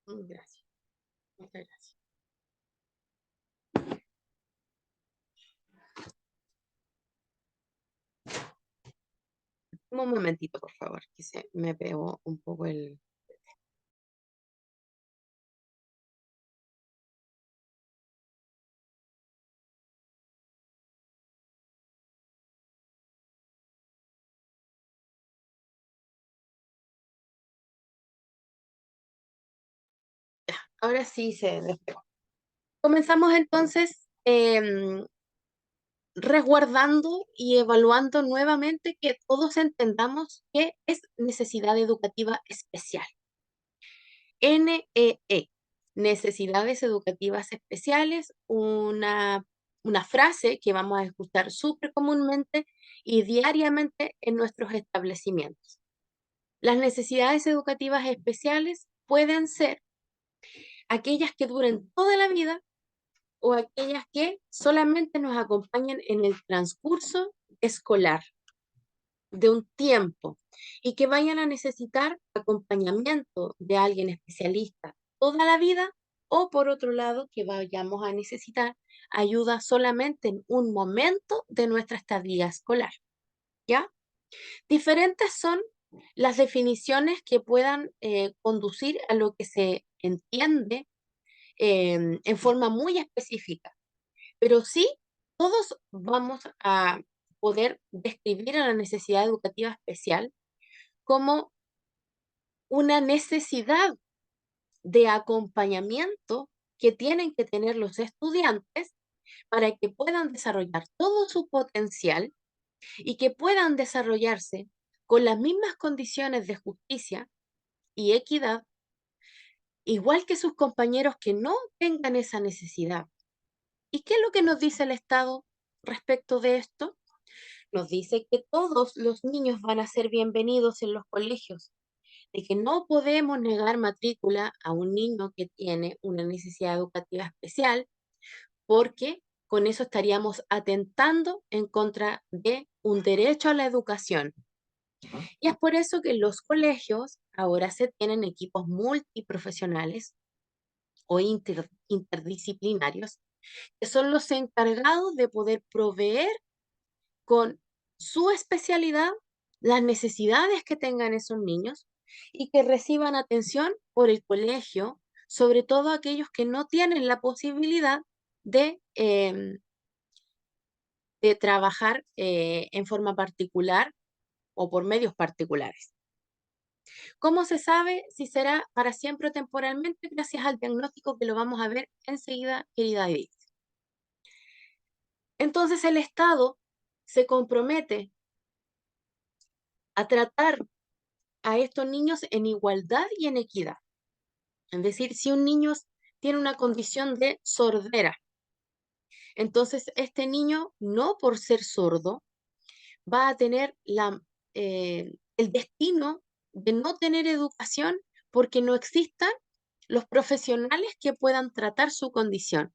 Gracias, muchas gracias. Un momentito, por favor, que se me pegó un poco el... Ahora sí se despegó. Comenzamos entonces resguardando y evaluando nuevamente que todos entendamos qué es necesidad educativa especial. NEE, necesidades educativas especiales, una frase que vamos a escuchar súper comúnmente y diariamente en nuestros establecimientos. Las necesidades educativas especiales pueden ser aquellas que duren toda la vida o aquellas que solamente nos acompañan en el transcurso escolar de un tiempo y que vayan a necesitar acompañamiento de alguien especialista toda la vida, o por otro lado que vayamos a necesitar ayuda solamente en un momento de nuestra estadía escolar, ¿ya? Diferentes son las definiciones que puedan conducir a lo que se entiende en forma muy específica, pero sí todos vamos a poder describir a la necesidad educativa especial como una necesidad de acompañamiento que tienen que tener los estudiantes para que puedan desarrollar todo su potencial y que puedan desarrollarse con las mismas condiciones de justicia y equidad, igual que sus compañeros que no tengan esa necesidad. ¿Y qué es lo que nos dice el Estado respecto de esto? Nos dice que todos los niños van a ser bienvenidos en los colegios, de que no podemos negar matrícula a un niño que tiene una necesidad educativa especial, porque con eso estaríamos atentando en contra de un derecho a la educación. Y es por eso que en los colegios ahora se tienen equipos multiprofesionales o interdisciplinarios, que son los encargados de poder proveer con su especialidad las necesidades que tengan esos niños y que reciban atención por el colegio, sobre todo aquellos que no tienen la posibilidad de trabajar en forma particular o por medios particulares. ¿Cómo se sabe si será para siempre o temporalmente? Gracias al diagnóstico que lo vamos a ver enseguida, querida Edith. Entonces el Estado se compromete a tratar a estos niños en igualdad y en equidad. Es decir, si un niño tiene una condición de sordera, entonces este niño, no por ser sordo, va a tener el destino de no tener educación porque no existan los profesionales que puedan tratar su condición.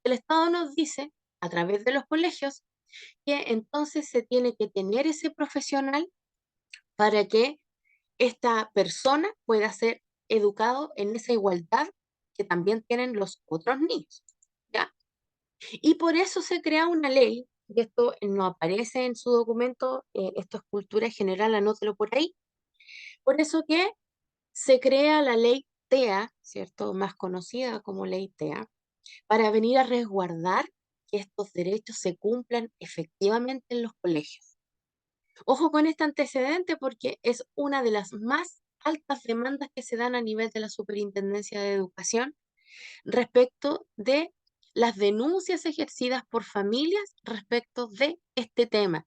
El Estado nos dice, a través de los colegios, que entonces se tiene que tener ese profesional para que esta persona pueda ser educado en esa igualdad que también tienen los otros niños, ¿ya? Y por eso se crea una ley, y esto no aparece en su documento, esto es cultura general, anótelo por ahí, por eso que se crea la ley TEA, ¿cierto? Más conocida como ley TEA, para venir a resguardar que estos derechos se cumplan efectivamente en los colegios. Ojo con este antecedente porque es una de las más altas demandas que se dan a nivel de la Superintendencia de Educación respecto de las denuncias ejercidas por familias respecto de este tema,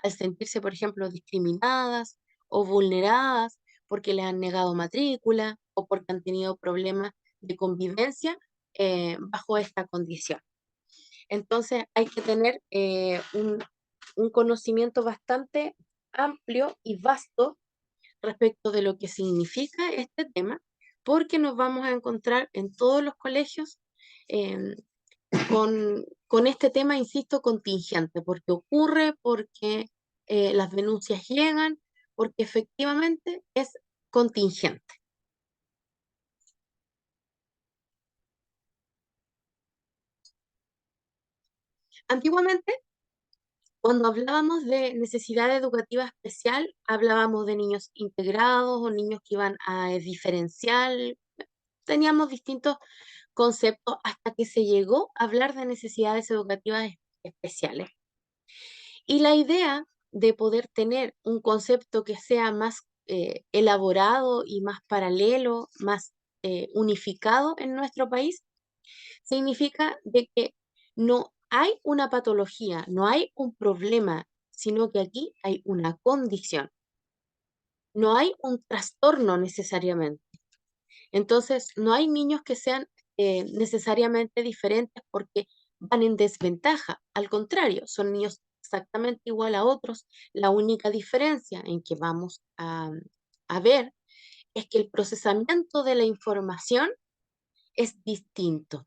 al sentirse, por ejemplo, discriminadas o vulneradas porque les han negado matrícula o porque han tenido problemas de convivencia bajo esta condición. Entonces hay que tener un conocimiento bastante amplio y vasto respecto de lo que significa este tema, porque nos vamos a encontrar en todos los colegios eh, con este tema, insisto, contingente, porque ocurre, porque las denuncias llegan, porque efectivamente es contingente. Antiguamente, cuando hablábamos de necesidad educativa especial, hablábamos de niños integrados o niños que iban a diferencial. Teníamos distintos conceptos hasta que se llegó a hablar de necesidades educativas especiales. Y la idea de poder tener un concepto que sea más elaborado y más paralelo, más unificado en nuestro país, significa de que no hay una patología, no hay un problema, sino que aquí hay una condición, no hay un trastorno necesariamente. Entonces, no hay niños que sean necesariamente diferentes porque van en desventaja. Al contrario, son niños exactamente igual a otros. La única diferencia en que vamos a ver es que el procesamiento de la información es distinto.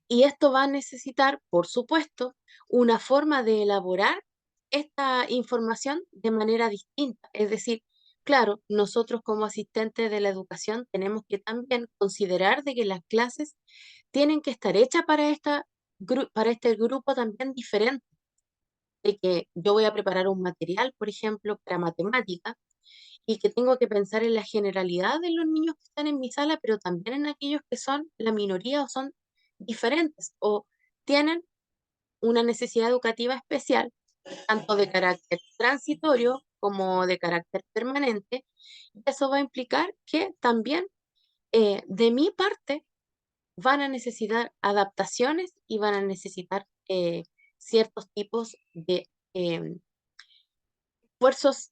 Y esto va a necesitar, por supuesto, una forma de elaborar esta información de manera distinta. Es decir, claro, nosotros como asistentes de la educación tenemos que también considerar de que las clases tienen que estar hechas para para este grupo también diferente, de que yo voy a preparar un material, por ejemplo, para matemática, y que tengo que pensar en la generalidad de los niños que están en mi sala, pero también en aquellos que son la minoría o son diferentes o tienen una necesidad educativa especial, tanto de carácter transitorio como de carácter permanente. Y eso va a implicar que también de mi parte van a necesitar adaptaciones y van a necesitar ciertos tipos de esfuerzos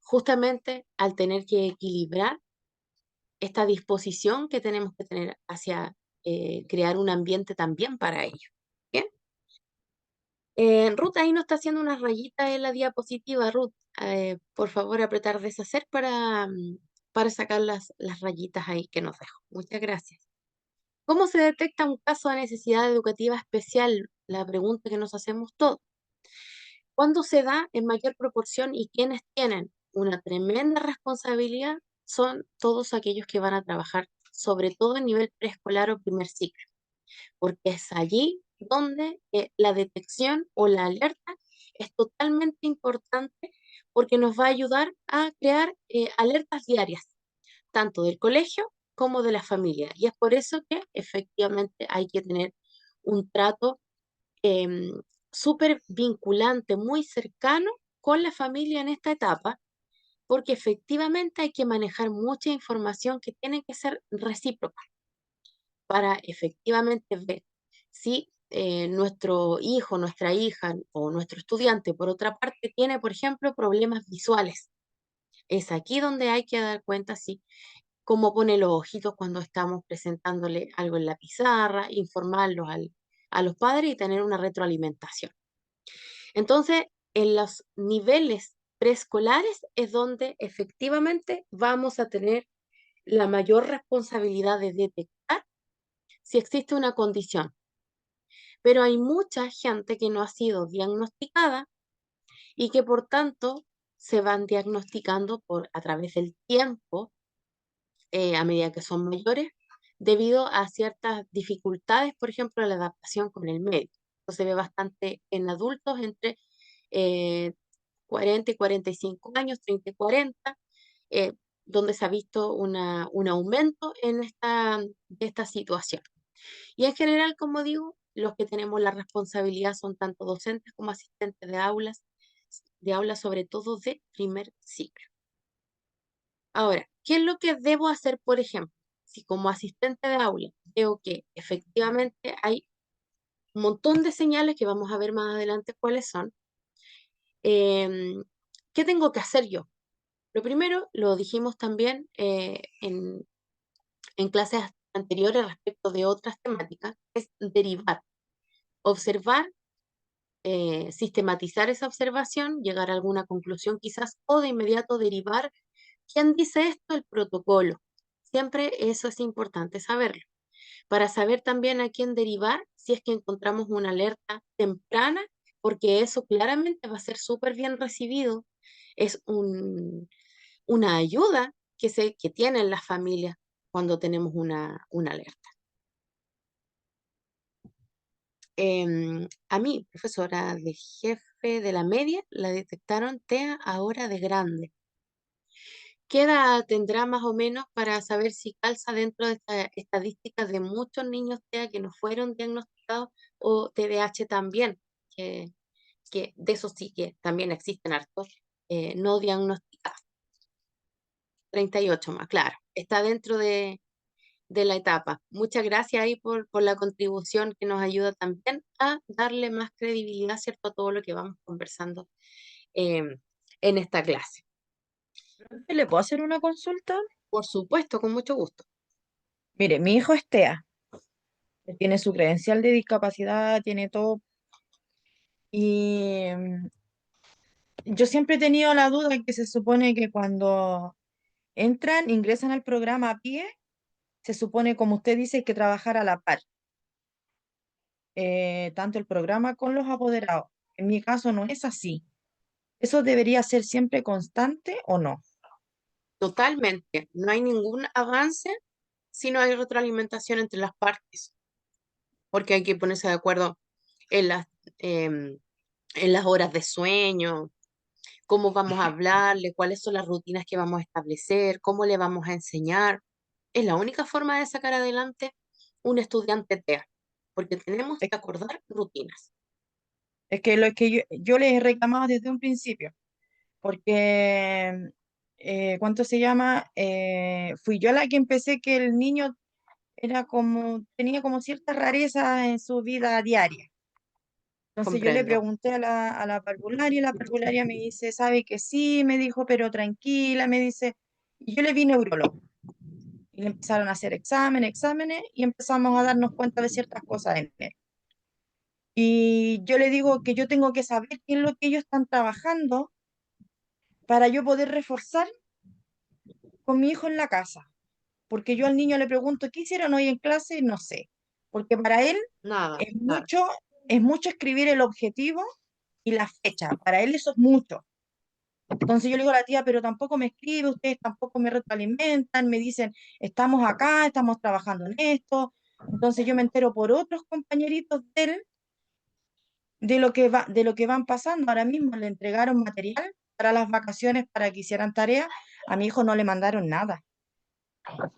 justamente al tener que equilibrar esta disposición que tenemos que tener hacia crear un ambiente también para ello. ¿Bien? Ruth, ahí nos está haciendo unas rayitas en la diapositiva, Ruth. Por favor, apretar deshacer para sacar las rayitas ahí que nos dejó. Muchas gracias. ¿Cómo se detecta un caso de necesidad educativa especial? La pregunta que nos hacemos todos. ¿Cuándo se da en mayor proporción y quienes tienen una tremenda responsabilidad son todos aquellos que van a trabajar, sobre todo en nivel preescolar o primer ciclo? Porque es allí donde la detección o la alerta es totalmente importante porque nos va a ayudar a crear alertas diarias, tanto del colegio como de la familia. Y es por eso que efectivamente hay que tener un trato em, súper vinculante, muy cercano con la familia en esta etapa, porque efectivamente hay que manejar mucha información que tiene que ser recíproca para efectivamente ver si nuestro hijo, nuestra hija o nuestro estudiante, por otra parte, tiene, por ejemplo, problemas visuales. Es aquí donde hay que dar cuenta si cómo pone los ojitos cuando estamos presentándole algo en la pizarra, informarlos a los padres y tener una retroalimentación. Entonces, en los niveles preescolares es donde efectivamente vamos a tener la mayor responsabilidad de detectar si existe una condición. Pero hay mucha gente que no ha sido diagnosticada y que por tanto se van diagnosticando a través del tiempo, a medida que son mayores, debido a ciertas dificultades, por ejemplo, la adaptación con el medio. Esto se ve bastante en adultos entre eh, 40 y 45 años, 30 y 40, eh, donde se ha visto un aumento en de esta situación. Y en general, como digo, los que tenemos la responsabilidad son tanto docentes como asistentes de aulas sobre todo de primer ciclo. Ahora, ¿qué es lo que debo hacer, por ejemplo? Si como asistente de aula veo que efectivamente hay un montón de señales que vamos a ver más adelante cuáles son, em, ¿qué tengo que hacer yo? Lo primero, lo dijimos también en clases anteriores respecto de otras temáticas, es derivar, observar, sistematizar esa observación, llegar a alguna conclusión quizás o de inmediato derivar. ¿Quién dice esto? El protocolo. Siempre eso es importante saberlo, para saber también a quién derivar si es que encontramos una alerta temprana, porque eso claramente va a ser súper bien recibido. Es una ayuda que tienen las familias cuando tenemos una alerta. A mí, profesora de jefe de la media, la detectaron TEA ahora de grande. ¿Qué edad tendrá más o menos para saber si calza dentro de estas estadísticas de muchos niños TEA que no fueron diagnosticados o TDAH también? Que, que de eso sí que también existen hartos no diagnosticados. 38 más, claro. Está dentro de la etapa. Muchas gracias ahí por la contribución que nos ayuda también a darle más credibilidad, ¿cierto?, a todo lo que vamos conversando eh, en esta clase. ¿Le puedo hacer una consulta? Por supuesto, con mucho gusto. Mire, mi hijo es TEA, él tiene su credencial de discapacidad, tiene todo. Y yo siempre he tenido la duda que se supone que cuando ingresan al programa a pie, se supone, como usted dice, hay que trabajar a la par, tanto el programa con los apoderados. En mi caso no es así. ¿Eso debería ser siempre constante o no? Totalmente. No hay ningún avance si no hay retroalimentación entre las partes, porque hay que ponerse de acuerdo en em, en las horas de sueño, cómo vamos a hablarle, cuáles son las rutinas que vamos a establecer, cómo le vamos a enseñar. Es la única forma de sacar adelante un estudiante TEA, porque tenemos Es, que acordar rutinas. es que lo que yo les he reclamado desde un principio, porque, ¿cuánto se llama? Fui yo la que empecé que el niño tenía como cierta rareza en su vida diaria. Entonces yo le Comprendo. pregunté a la parvularia y la parvularia me dice, sabe que sí, me dijo, pero tranquila, me dice. Y yo le vi neurólogo y le empezaron a hacer exámenes y empezamos a darnos cuenta de ciertas cosas en él. Y yo le digo que yo tengo que saber qué es lo que ellos están trabajando para yo poder reforzar con mi hijo en la casa. Porque yo al niño le pregunto, ¿qué hicieron hoy en clase? No sé. Porque para él Nada, es claro. mucho, es mucho escribir el objetivo y la fecha. Para él eso es mucho. Entonces yo le digo a la tía, pero tampoco me escribe, ustedes tampoco me retroalimentan, me dicen, estamos acá, estamos trabajando en esto. Entonces yo me entero por otros compañeritos de él de lo que van pasando. Ahora mismo le entregaron material para las vacaciones para que hicieran tareas. A mi hijo no le mandaron nada.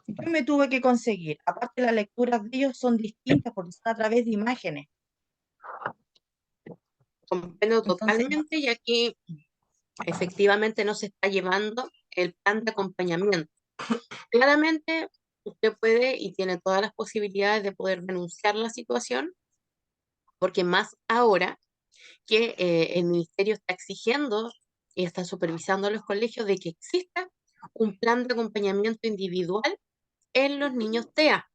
Yo me tuve que conseguir. Aparte, las lecturas de ellos son distintas porque son a través de imágenes. Comprendo Entonces, no. totalmente y aquí efectivamente no se está llevando el plan de acompañamiento. Claramente usted puede y tiene todas las posibilidades de poder denunciar la situación, porque más ahora que el ministerio está exigiendo y está supervisando a los colegios de que exista un plan de acompañamiento individual en los niños TEA.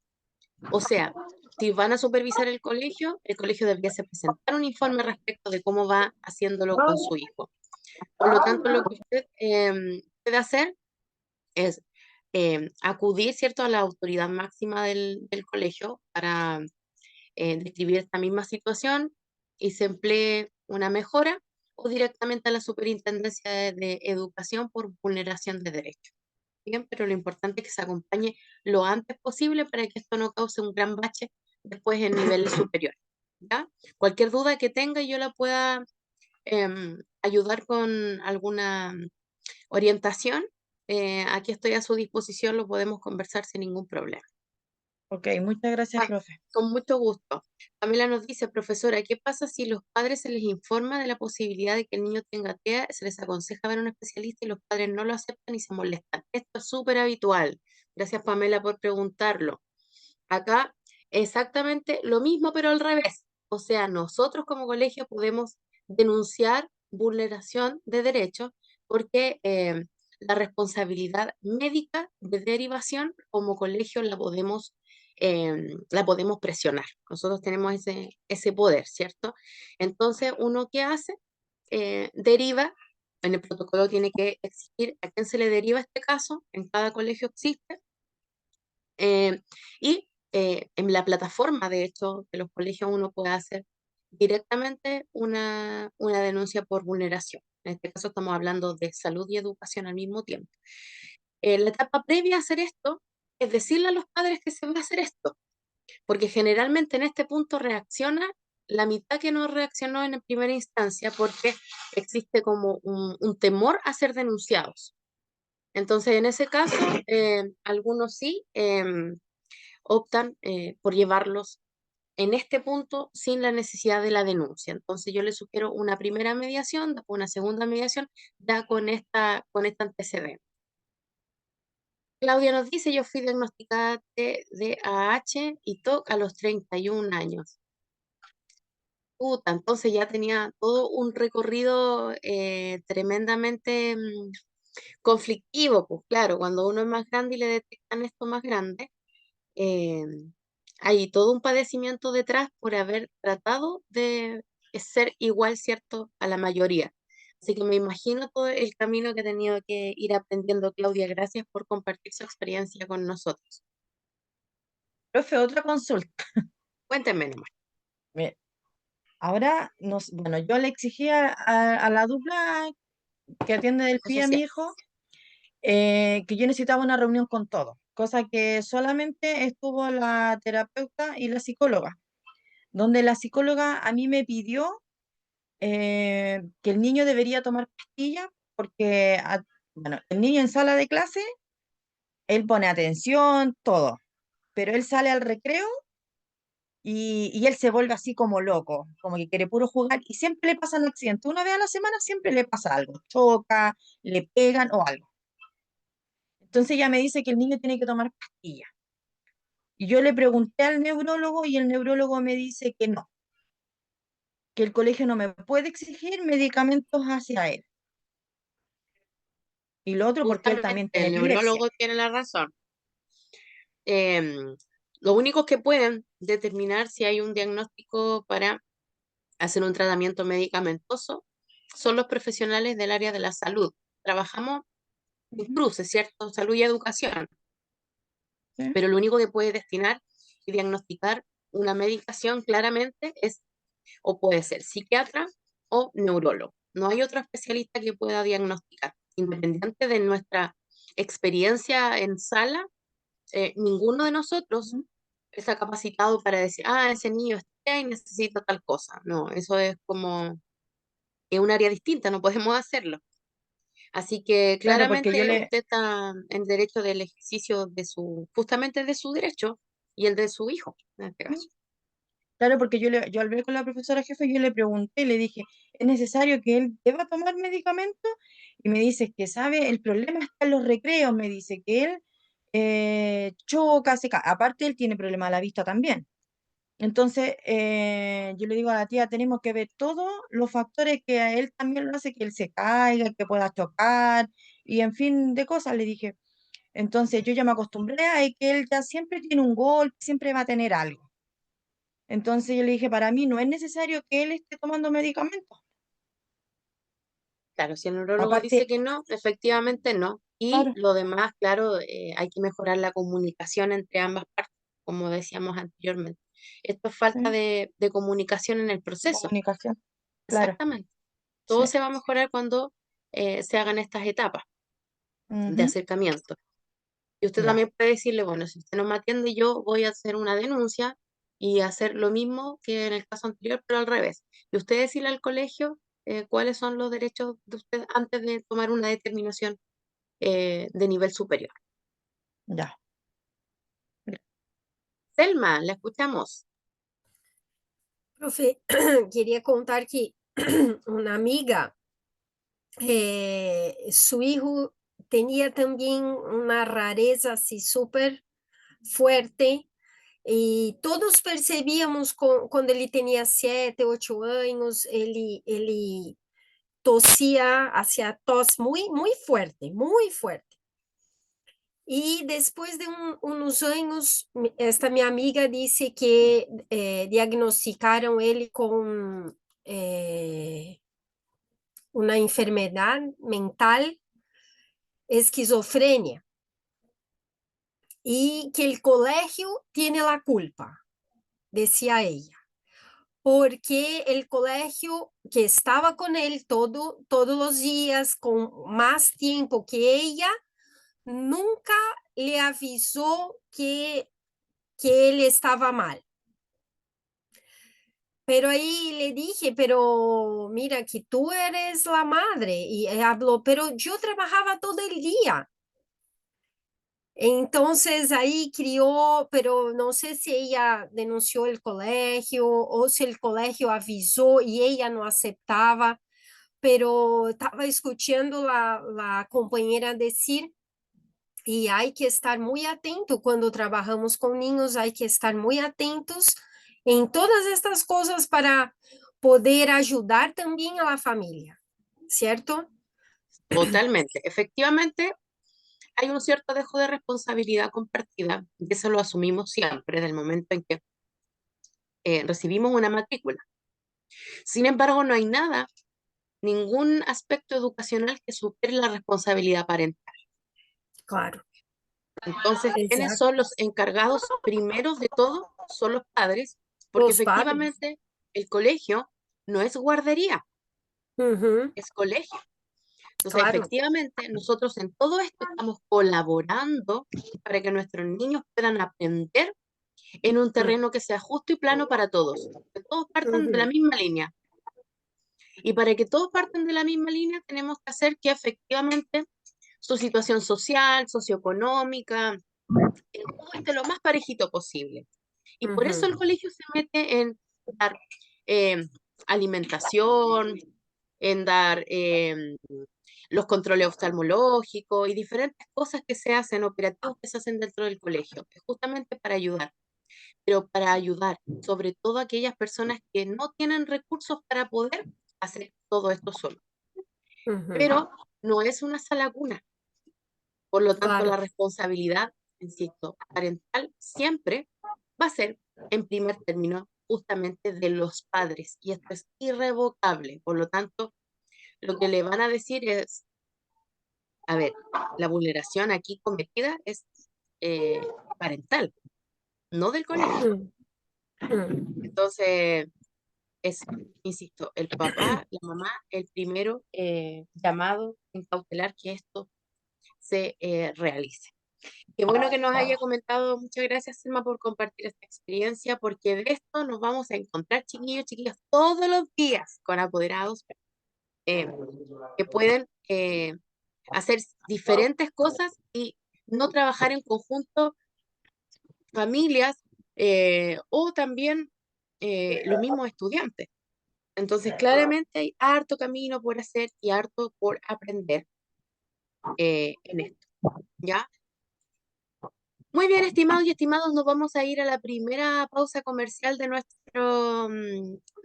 O sea, si van a supervisar el colegio debería presentar un informe respecto de cómo va haciéndolo con su hijo. Por lo tanto, lo que usted puede hacer es acudir, ¿cierto?, a la autoridad máxima del colegio para describir esta misma situación y se emplee una mejora o directamente a la Superintendencia de Educación por vulneración de derechos. Bien, pero lo importante es que se acompañe lo antes posible para que esto no cause un gran bache después en niveles superiores. ¿Ya? Cualquier duda que tenga yo la pueda ayudar con alguna orientación, aquí estoy a su disposición, lo podemos conversar sin ningún problema. Ok, muchas gracias, Ah, profe. con mucho gusto. Pamela nos dice, profesora, ¿qué pasa si los padres se les informa de la posibilidad de que el niño tenga TEA, se les aconseja ver a un especialista y los padres no lo aceptan y se molestan? Esto es súper habitual. Gracias, Pamela, por preguntarlo. Acá exactamente lo mismo, pero al revés. O sea, nosotros como colegio podemos denunciar vulneración de derechos porque la responsabilidad médica de derivación como colegio la podemos presionar. Nosotros tenemos ese poder, ¿cierto? Entonces, ¿uno qué hace? Deriva, en el protocolo tiene que existir a quién se le deriva este caso, en cada colegio existe, eh, y en la plataforma, de hecho, de los colegios uno puede hacer directamente una denuncia por vulneración. En este caso estamos hablando de salud y educación al mismo tiempo. La etapa previa a hacer esto es decirle a los padres que se va a hacer esto, porque generalmente en este punto reacciona la mitad que no reaccionó en primera instancia porque existe como un temor a ser denunciados. Entonces, en ese caso, algunos sí optan por llevarlos en este punto sin la necesidad de la denuncia. Entonces, yo les sugiero una primera mediación, después una segunda mediación, ya con este antecedente. Claudia nos dice, yo fui diagnosticada de DAH y TOC a los 31 años. Puta, entonces ya tenía todo un recorrido tremendamente conflictivo, pues claro, cuando uno es más grande y le detectan esto más grande, eh, hay todo un padecimiento detrás por haber tratado de ser igual, ¿cierto?, a la mayoría. Así que me imagino todo el camino que ha tenido que ir aprendiendo Claudia. Gracias por compartir su experiencia con nosotros. Profe, otra consulta. Cuéntenme nomás. Mire, ahora, bueno, yo le exigía a la dupla que atiende del PIE a mi Social. hijo que yo necesitaba una reunión con todos, cosa que solamente estuvo la terapeuta y la psicóloga, donde la psicóloga a mí me pidió que el niño debería tomar pastillas porque, bueno, el niño en sala de clase, él pone atención, todo, pero él sale al recreo y él se vuelve así como loco, como que quiere puro jugar y siempre le pasan accidentes. Una vez a la semana siempre le pasa algo, choca, le pegan o algo. Entonces ella me dice que el niño tiene que tomar pastillas. Y yo le pregunté al neurólogo y el neurólogo me dice que no, que el colegio no me puede exigir medicamentos hacia él. Y lo otro porque él Justamente también tiene el epilepsia. neurólogo tiene la razón. Los únicos que pueden determinar si hay un diagnóstico para hacer un tratamiento medicamentoso son los profesionales del área de la salud. Trabajamos en Ujú, cruces, ¿cierto? Salud y educación, sí. pero lo único que puede destinar y diagnosticar una medicación claramente es o puede ser psiquiatra o neurólogo. No hay otro especialista que pueda diagnosticar. Independiente de nuestra experiencia en sala, ninguno de nosotros Ujú. está capacitado para decir, ah, ese niño está y necesita tal cosa. No, eso es como, es un área distinta, no podemos hacerlo. Así que Claro, porque yo claramente le, usted está en derecho del ejercicio justamente de su derecho y el de su hijo, en este ujú, caso. claro, porque yo hablé con la profesora jefe, yo le pregunté, le dije, ¿es necesario que él deba tomar medicamentos? Y me dice que, ¿sabe? El problema está en los recreos, me dice que él choca, aparte él tiene problema a la vista también. Entonces, yo le digo a la tía, tenemos que ver todos los factores que a él también lo hace que él se caiga, que pueda chocar, y en fin de cosas, le dije. Entonces, yo ya me acostumbré a que él ya siempre tiene un golpe, siempre va a tener algo. Entonces, yo le dije, para mí no es necesario que él esté tomando medicamentos. Claro, si el neurólogo dice Aparte, que no, efectivamente no. Y claro, lo demás, claro, hay que mejorar la comunicación entre ambas partes, como decíamos anteriormente. Esto es falta sí, de comunicación en el de proceso. comunicación, claro, Exactamente. Todo sí. se va a mejorar cuando se hagan estas etapas de Ujú, acercamiento. Y usted ya, también puede decirle, bueno, si usted no me atiende, yo voy a hacer una denuncia y hacer lo mismo que en el caso anterior, pero al revés. Y usted decirle al colegio cuáles son los derechos de usted antes de tomar una determinación de nivel superior. ya. Selma, la escuchamos. Profe, quería contar que una amiga, su hijo tenía también una rareza así súper fuerte y todos percebíamos cuando él tenía 7, 8 años, ele tosía, hacía tos muy fuerte, muy fuerte. Y después de unos años, esta mi amiga dice que diagnosticaron él con una enfermedad mental, esquizofrenia, y que el colegio tiene la culpa, decía ella, porque el colegio que estaba con él todos los días, con más tiempo que ella, nunca le avisó que él estaba mal. pero ahí le dije, pero mira que tú eres la madre. Y habló, pero yo trabajaba todo el día. Entonces ahí crió, pero no sé si ella denunció el colegio o si el colegio avisó y ella no aceptaba, pero estaba escuchando la compañera decir, y hay que estar muy atento cuando trabajamos con niños, hay que estar muy atentos en todas estas cosas para poder ayudar también a la familia, ¿cierto? Totalmente. Efectivamente, hay un cierto dejo de responsabilidad compartida, y eso lo asumimos siempre del momento en que recibimos una matrícula. Sin embargo, no hay nada, ningún aspecto educacional que supere la responsabilidad parental. Claro, Entonces, ¿quiénes exacto. son los encargados primeros de todo? Son los padres, porque Los padres. efectivamente el colegio no es guardería, Ujú, es colegio. Entonces, claro. efectivamente, nosotros en todo esto estamos colaborando para que nuestros niños puedan aprender en un Mm, terreno que sea justo y plano para todos, que todos partan de la ujú, misma línea. Y para que todos partan de la misma línea, tenemos que hacer que efectivamente su situación social, socioeconómica, todo esté lo más parejito posible. Y por eso ujú, el colegio se mete en dar eh, alimentación, en dar los controles oftalmológicos y diferentes cosas que se hacen, operativos que se hacen dentro del colegio, es justamente para ayudar, pero para ayudar sobre todo a aquellas personas que no tienen recursos para poder hacer todo esto solo. ujú, Pero no es una sala cuna, por lo tanto claro. la responsabilidad, insisto, parental siempre va a ser en primer término justamente de los padres y esto es irrevocable, por lo tanto lo que le van a decir es, a ver, la vulneración aquí cometida es eh, parental, no del colegio. Mm, mm, Entonces, es, insisto, el papá, la mamá, el primero llamado en cautelar que esto se realice. Qué bueno que nos haya comentado. Muchas gracias, Selma, por compartir esta experiencia, porque de esto nos vamos a encontrar, chiquillos, chiquillas, todos los días con apoderados eh, que pueden hacer diferentes cosas y no trabajar en conjunto, familias o también los mismos estudiantes. Entonces, claramente hay harto camino por hacer y harto por aprender en esto, ¿ya? Muy bien, estimados y estimados, nos vamos a ir a la primera pausa comercial de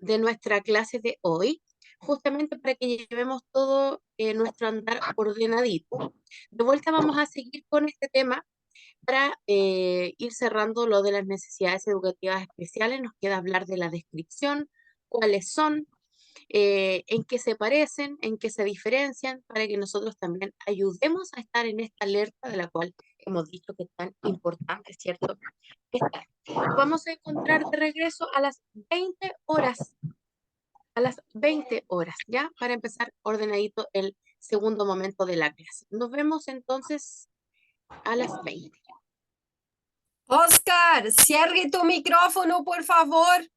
de nuestra clase de hoy, justamente para que llevemos todo nuestro andar ordenadito. De vuelta vamos a seguir con este tema para ir cerrando lo de las necesidades educativas especiales. Nos queda hablar de la descripción, cuáles son, en qué se parecen, en qué se diferencian, para que nosotros también ayudemos a estar en esta alerta de la cual hemos dicho que es tan importante, ¿cierto? Estar. Nos vamos a encontrar de regreso a las 20 horas, a las 20 horas, ¿ya? Para empezar ordenadito el segundo momento de la clase. Nos vemos entonces a las 20. Oscar, cierre tu micrófono, por favor.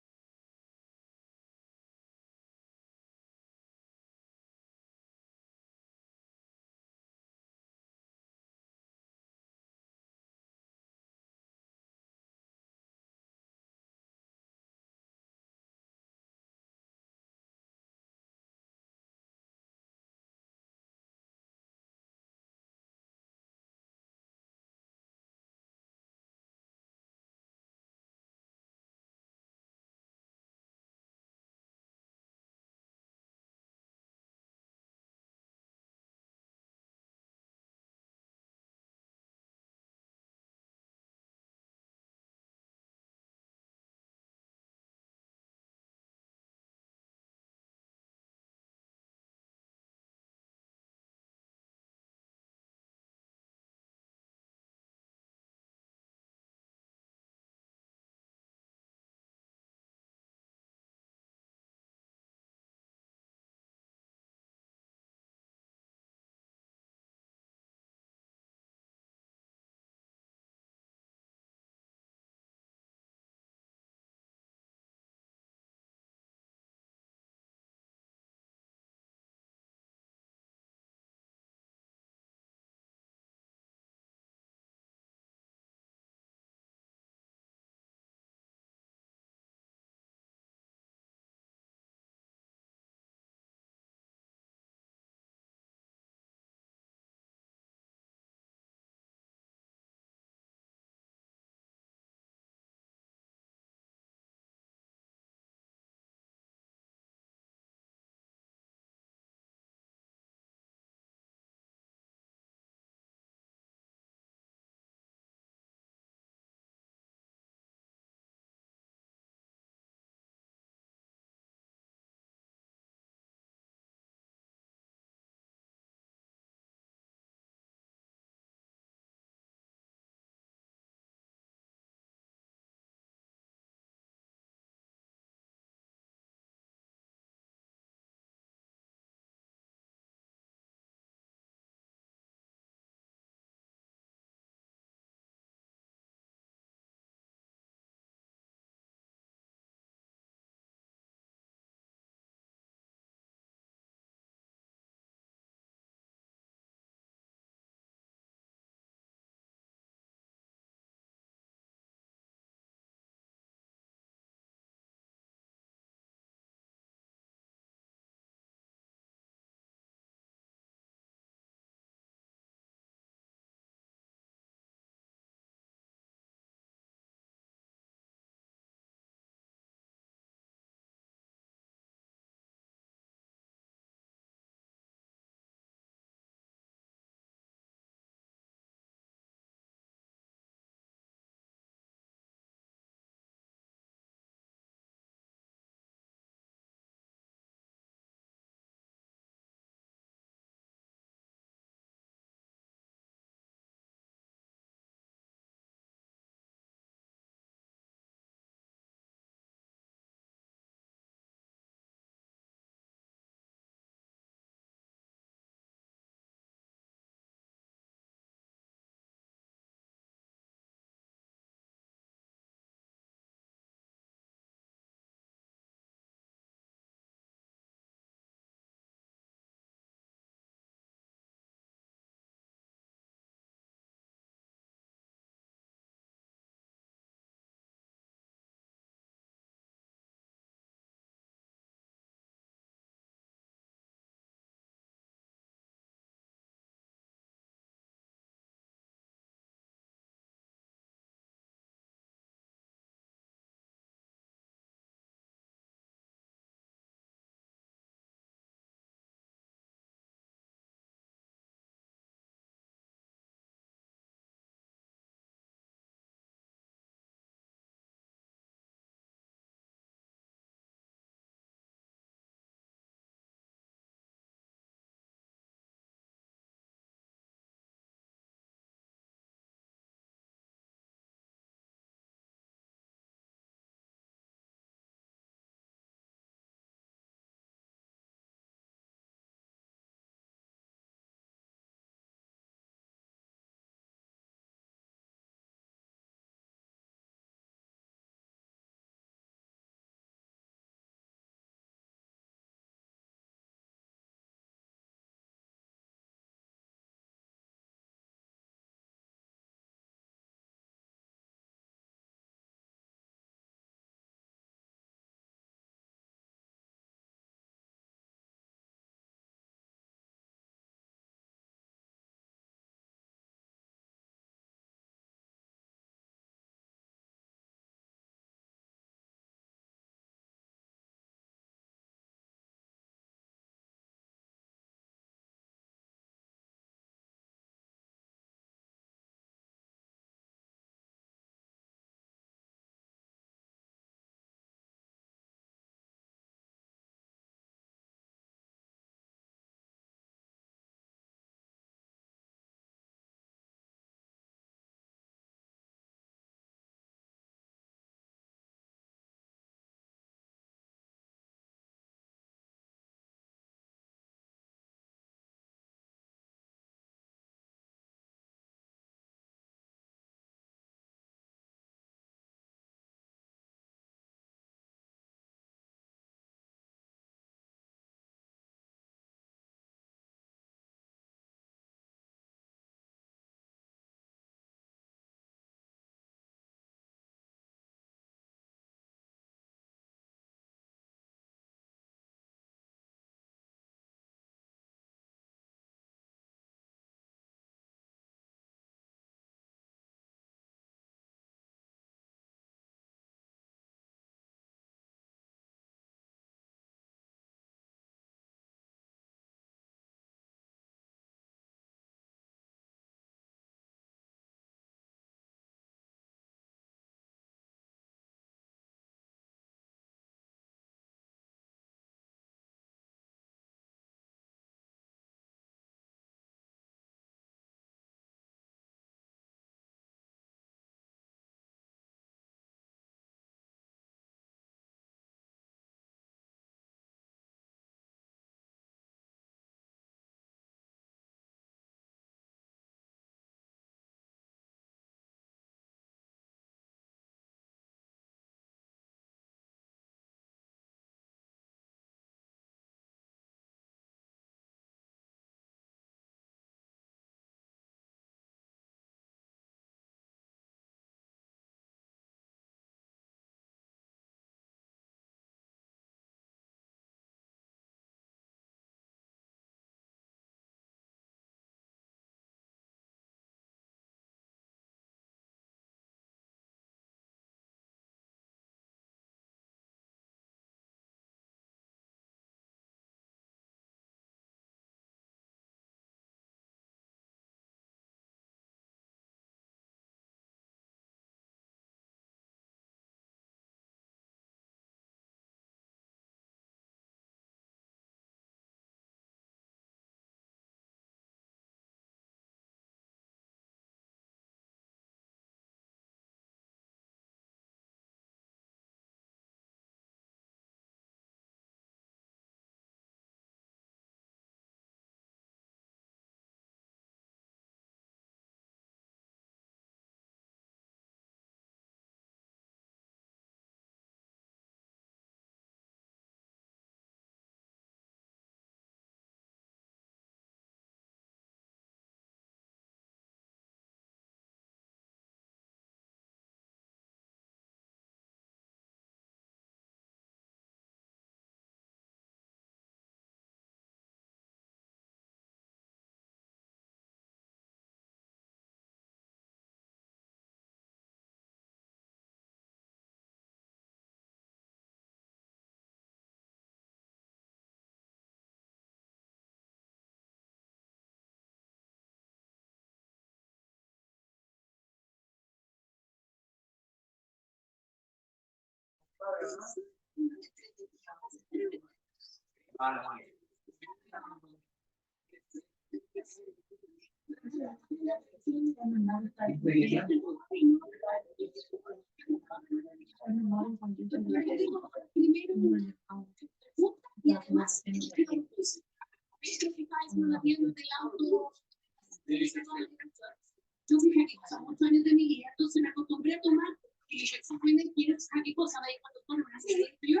Yo fui que pasan 8 años de mi vida, entonces me acostumbré a tomar y exactamente quieres a qué cosa me dijo el doctor, una serie de yo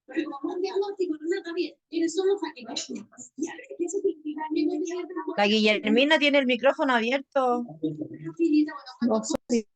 pero como un diagnóstico no está bien, eres solo jaque. La Guillermina tiene el micrófono abierto. No sé.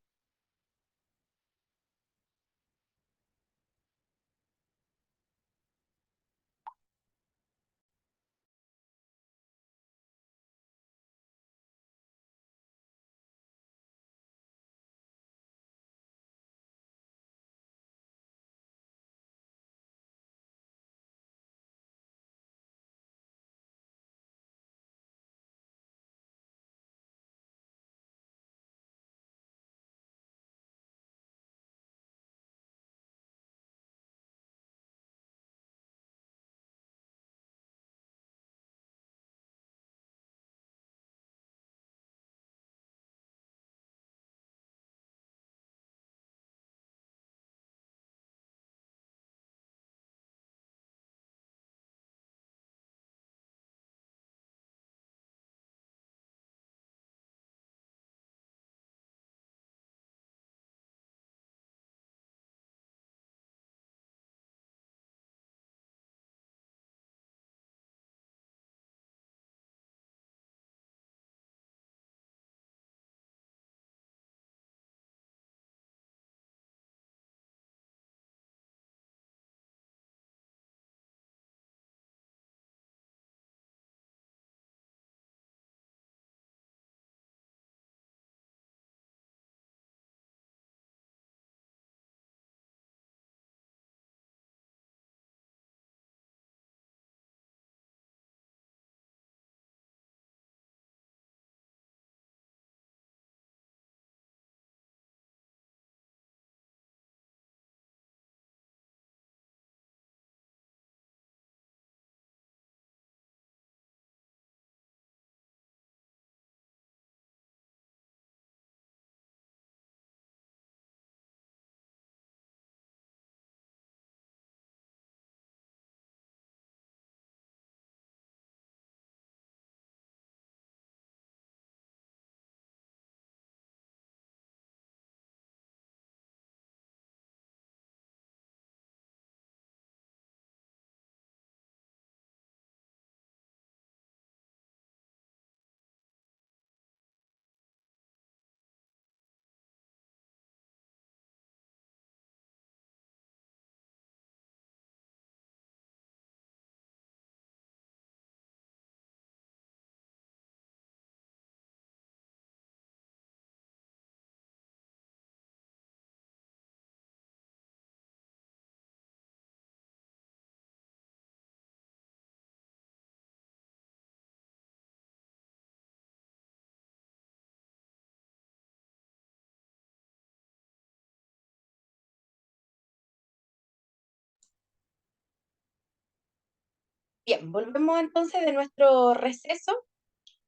Bien, volvemos entonces de nuestro receso.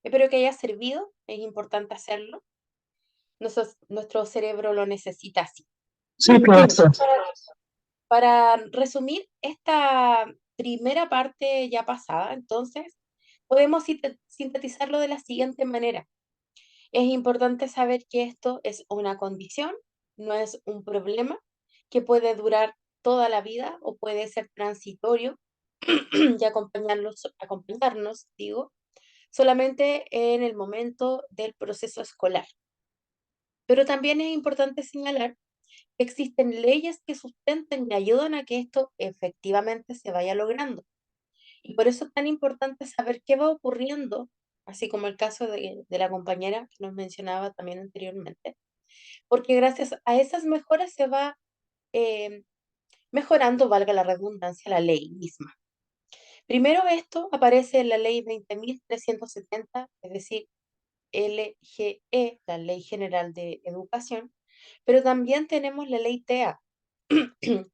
Espero que haya servido, es importante hacerlo. Nuestro cerebro lo necesita así. Sí, profesor. Para resumir esta primera parte ya pasada, entonces, podemos sintetizarlo de la siguiente manera. Es importante saber que esto es una condición, no es un problema que puede durar toda la vida o puede ser transitorio y acompañarnos, digo, solamente en el momento del proceso escolar. Pero también es importante señalar que existen leyes que sustentan y ayudan a que esto efectivamente se vaya logrando. Y por eso es tan importante saber qué va ocurriendo, así como el caso de la compañera que nos mencionaba también anteriormente, porque gracias a esas mejoras se va eh, mejorando, valga la redundancia, la ley misma. Primero esto aparece en la ley 20.370, es decir, LGE, la Ley General de Educación, pero también tenemos la ley TEA,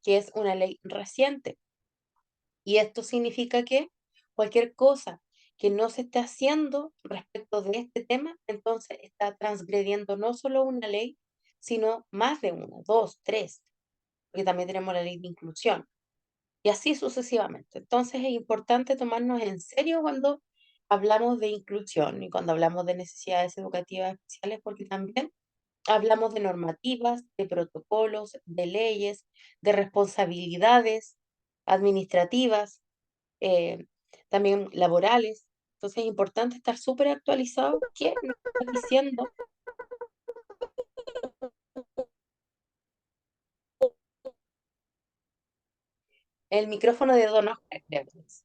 que es una ley reciente. Y esto significa que cualquier cosa que no se esté haciendo respecto de este tema, entonces está transgrediendo no solo una ley, sino más de una, dos, tres, porque también tenemos la ley de inclusión, y así sucesivamente. Entonces es importante tomarnos en serio cuando hablamos de inclusión y cuando hablamos de necesidades educativas especiales, porque también hablamos de normativas, de protocolos, de leyes, de responsabilidades administrativas, eh, también laborales. Entonces es importante estar súper actualizado. ¿Qué nos está diciendo el micrófono de Don Oscar? Creo que es.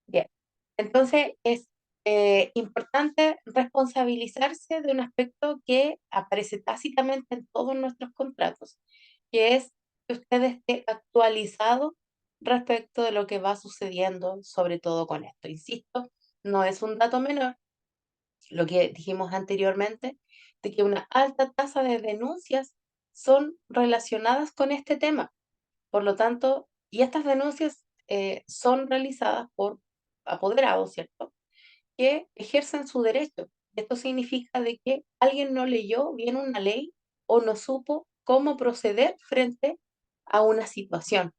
Bien. Entonces es importante responsabilizarse de un aspecto que aparece tácitamente en todos nuestros contratos, que es que usted esté actualizado respecto de lo que va sucediendo, sobre todo con esto. Insisto, no es un dato menor, lo que dijimos anteriormente, de que una alta tasa de denuncias son relacionadas con este tema. Por lo tanto, y estas denuncias son realizadas por apoderados, ¿cierto? Que ejercen su derecho. Esto significa de que alguien no leyó bien una ley o no supo cómo proceder frente a una situación.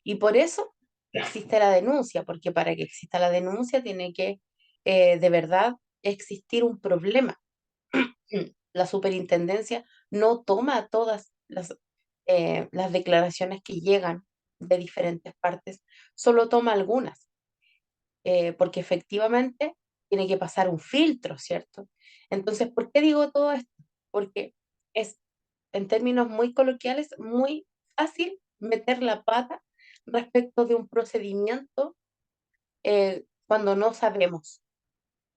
Y por eso existe la denuncia, porque para que exista la denuncia tiene que de verdad existir un problema. La superintendencia no toma todas las declaraciones que llegan de diferentes partes, solo toma algunas, porque efectivamente tiene que pasar un filtro, ¿cierto? Entonces, ¿por qué digo todo esto? Porque es, en términos muy coloquiales, muy fácil meter la pata respecto de un procedimiento cuando no sabemos.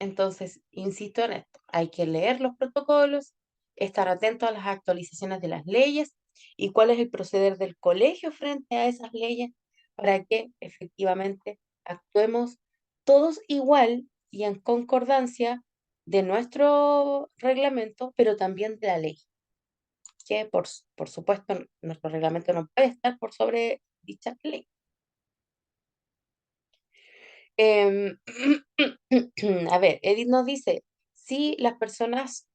Entonces, insisto en esto, hay que leer los protocolos, estar atento a las actualizaciones de las leyes y cuál es el proceder del colegio frente a esas leyes para que efectivamente actuemos todos igual y en concordancia de nuestro reglamento, pero también de la ley, que por supuesto nuestro reglamento no puede estar por sobre dicha ley. Em, a ver, Edith nos dice, si las personas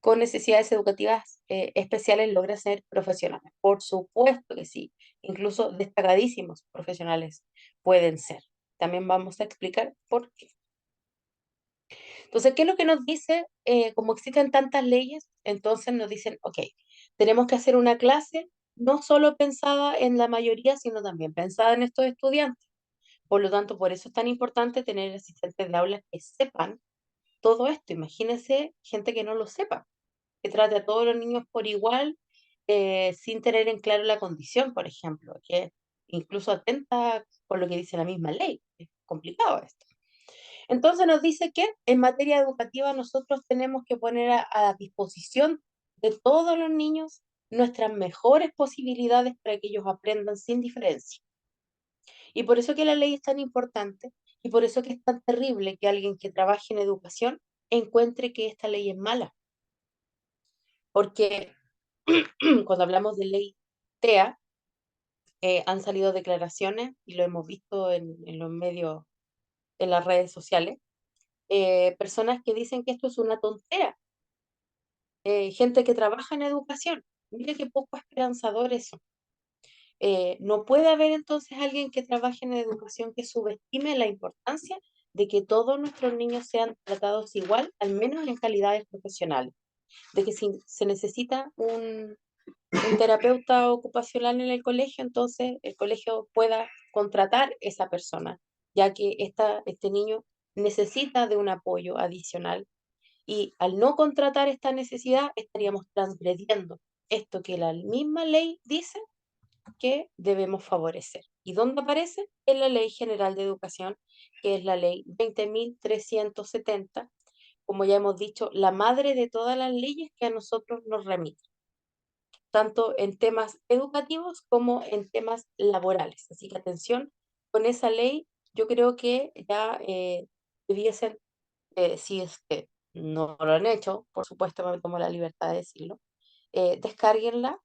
con necesidades educativas especiales logran ser profesionales. Por supuesto que sí, incluso destacadísimos profesionales pueden ser. También vamos a explicar por qué. Entonces, ¿qué es lo que nos dice? Como existen tantas leyes, entonces nos dicen, ok, tenemos que hacer una clase no solo pensada en la mayoría, sino también pensada en estos estudiantes. Por lo tanto, por eso es tan importante tener asistentes de aula que sepan todo esto. Imagínense gente que no lo sepa, que trate a todos los niños por igual, sin tener en claro la condición, por ejemplo, que incluso atenta con lo que dice la misma ley. Es complicado esto. Entonces nos dice que en materia educativa nosotros tenemos que poner a disposición de todos los niños nuestras mejores posibilidades para que ellos aprendan sin diferencia. Y por eso que la ley es tan importante y por eso que es tan terrible que alguien que trabaje en educación encuentre que esta ley es mala. Porque cuando hablamos de ley TEA, han salido declaraciones y lo hemos visto en los medios, en las redes sociales, personas que dicen que esto es una tontera, gente que trabaja en educación. Mire qué poco esperanzador eso. No puede haber entonces alguien que trabaje en educación que subestime la importancia de que todos nuestros niños sean tratados igual, al menos en calidades profesionales. De que si se necesita un terapeuta ocupacional en el colegio, entonces el colegio pueda contratar esa persona, ya que este niño necesita de un apoyo adicional y al no contratar esta necesidad estaríamos transgrediendo esto que la misma ley dice que debemos favorecer. ¿Y dónde aparece? En la Ley General de Educación, que es la ley 20.370, como ya hemos dicho, la madre de todas las leyes que a nosotros nos remiten, tanto en temas educativos como en temas laborales. Así que atención, con esa ley yo creo que ya debiesen si es que no lo han hecho, por supuesto me tomo la libertad de decirlo, descárguenla,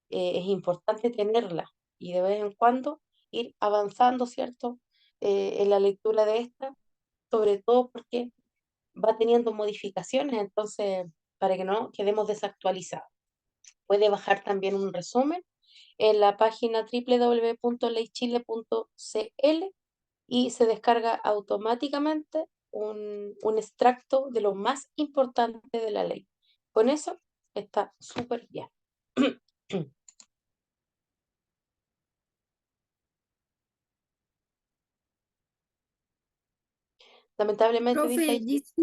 es importante tenerla y de vez en cuando ir avanzando, ¿cierto? En la lectura de esta, sobre todo porque va teniendo modificaciones, entonces para que no quedemos desactualizados. Puede bajar también un resumen en la página www.leychile.cl y se descarga automáticamente un extracto de lo más importante de la ley. Con eso está súper bien. Lamentablemente, dice Profe, ahí, dice,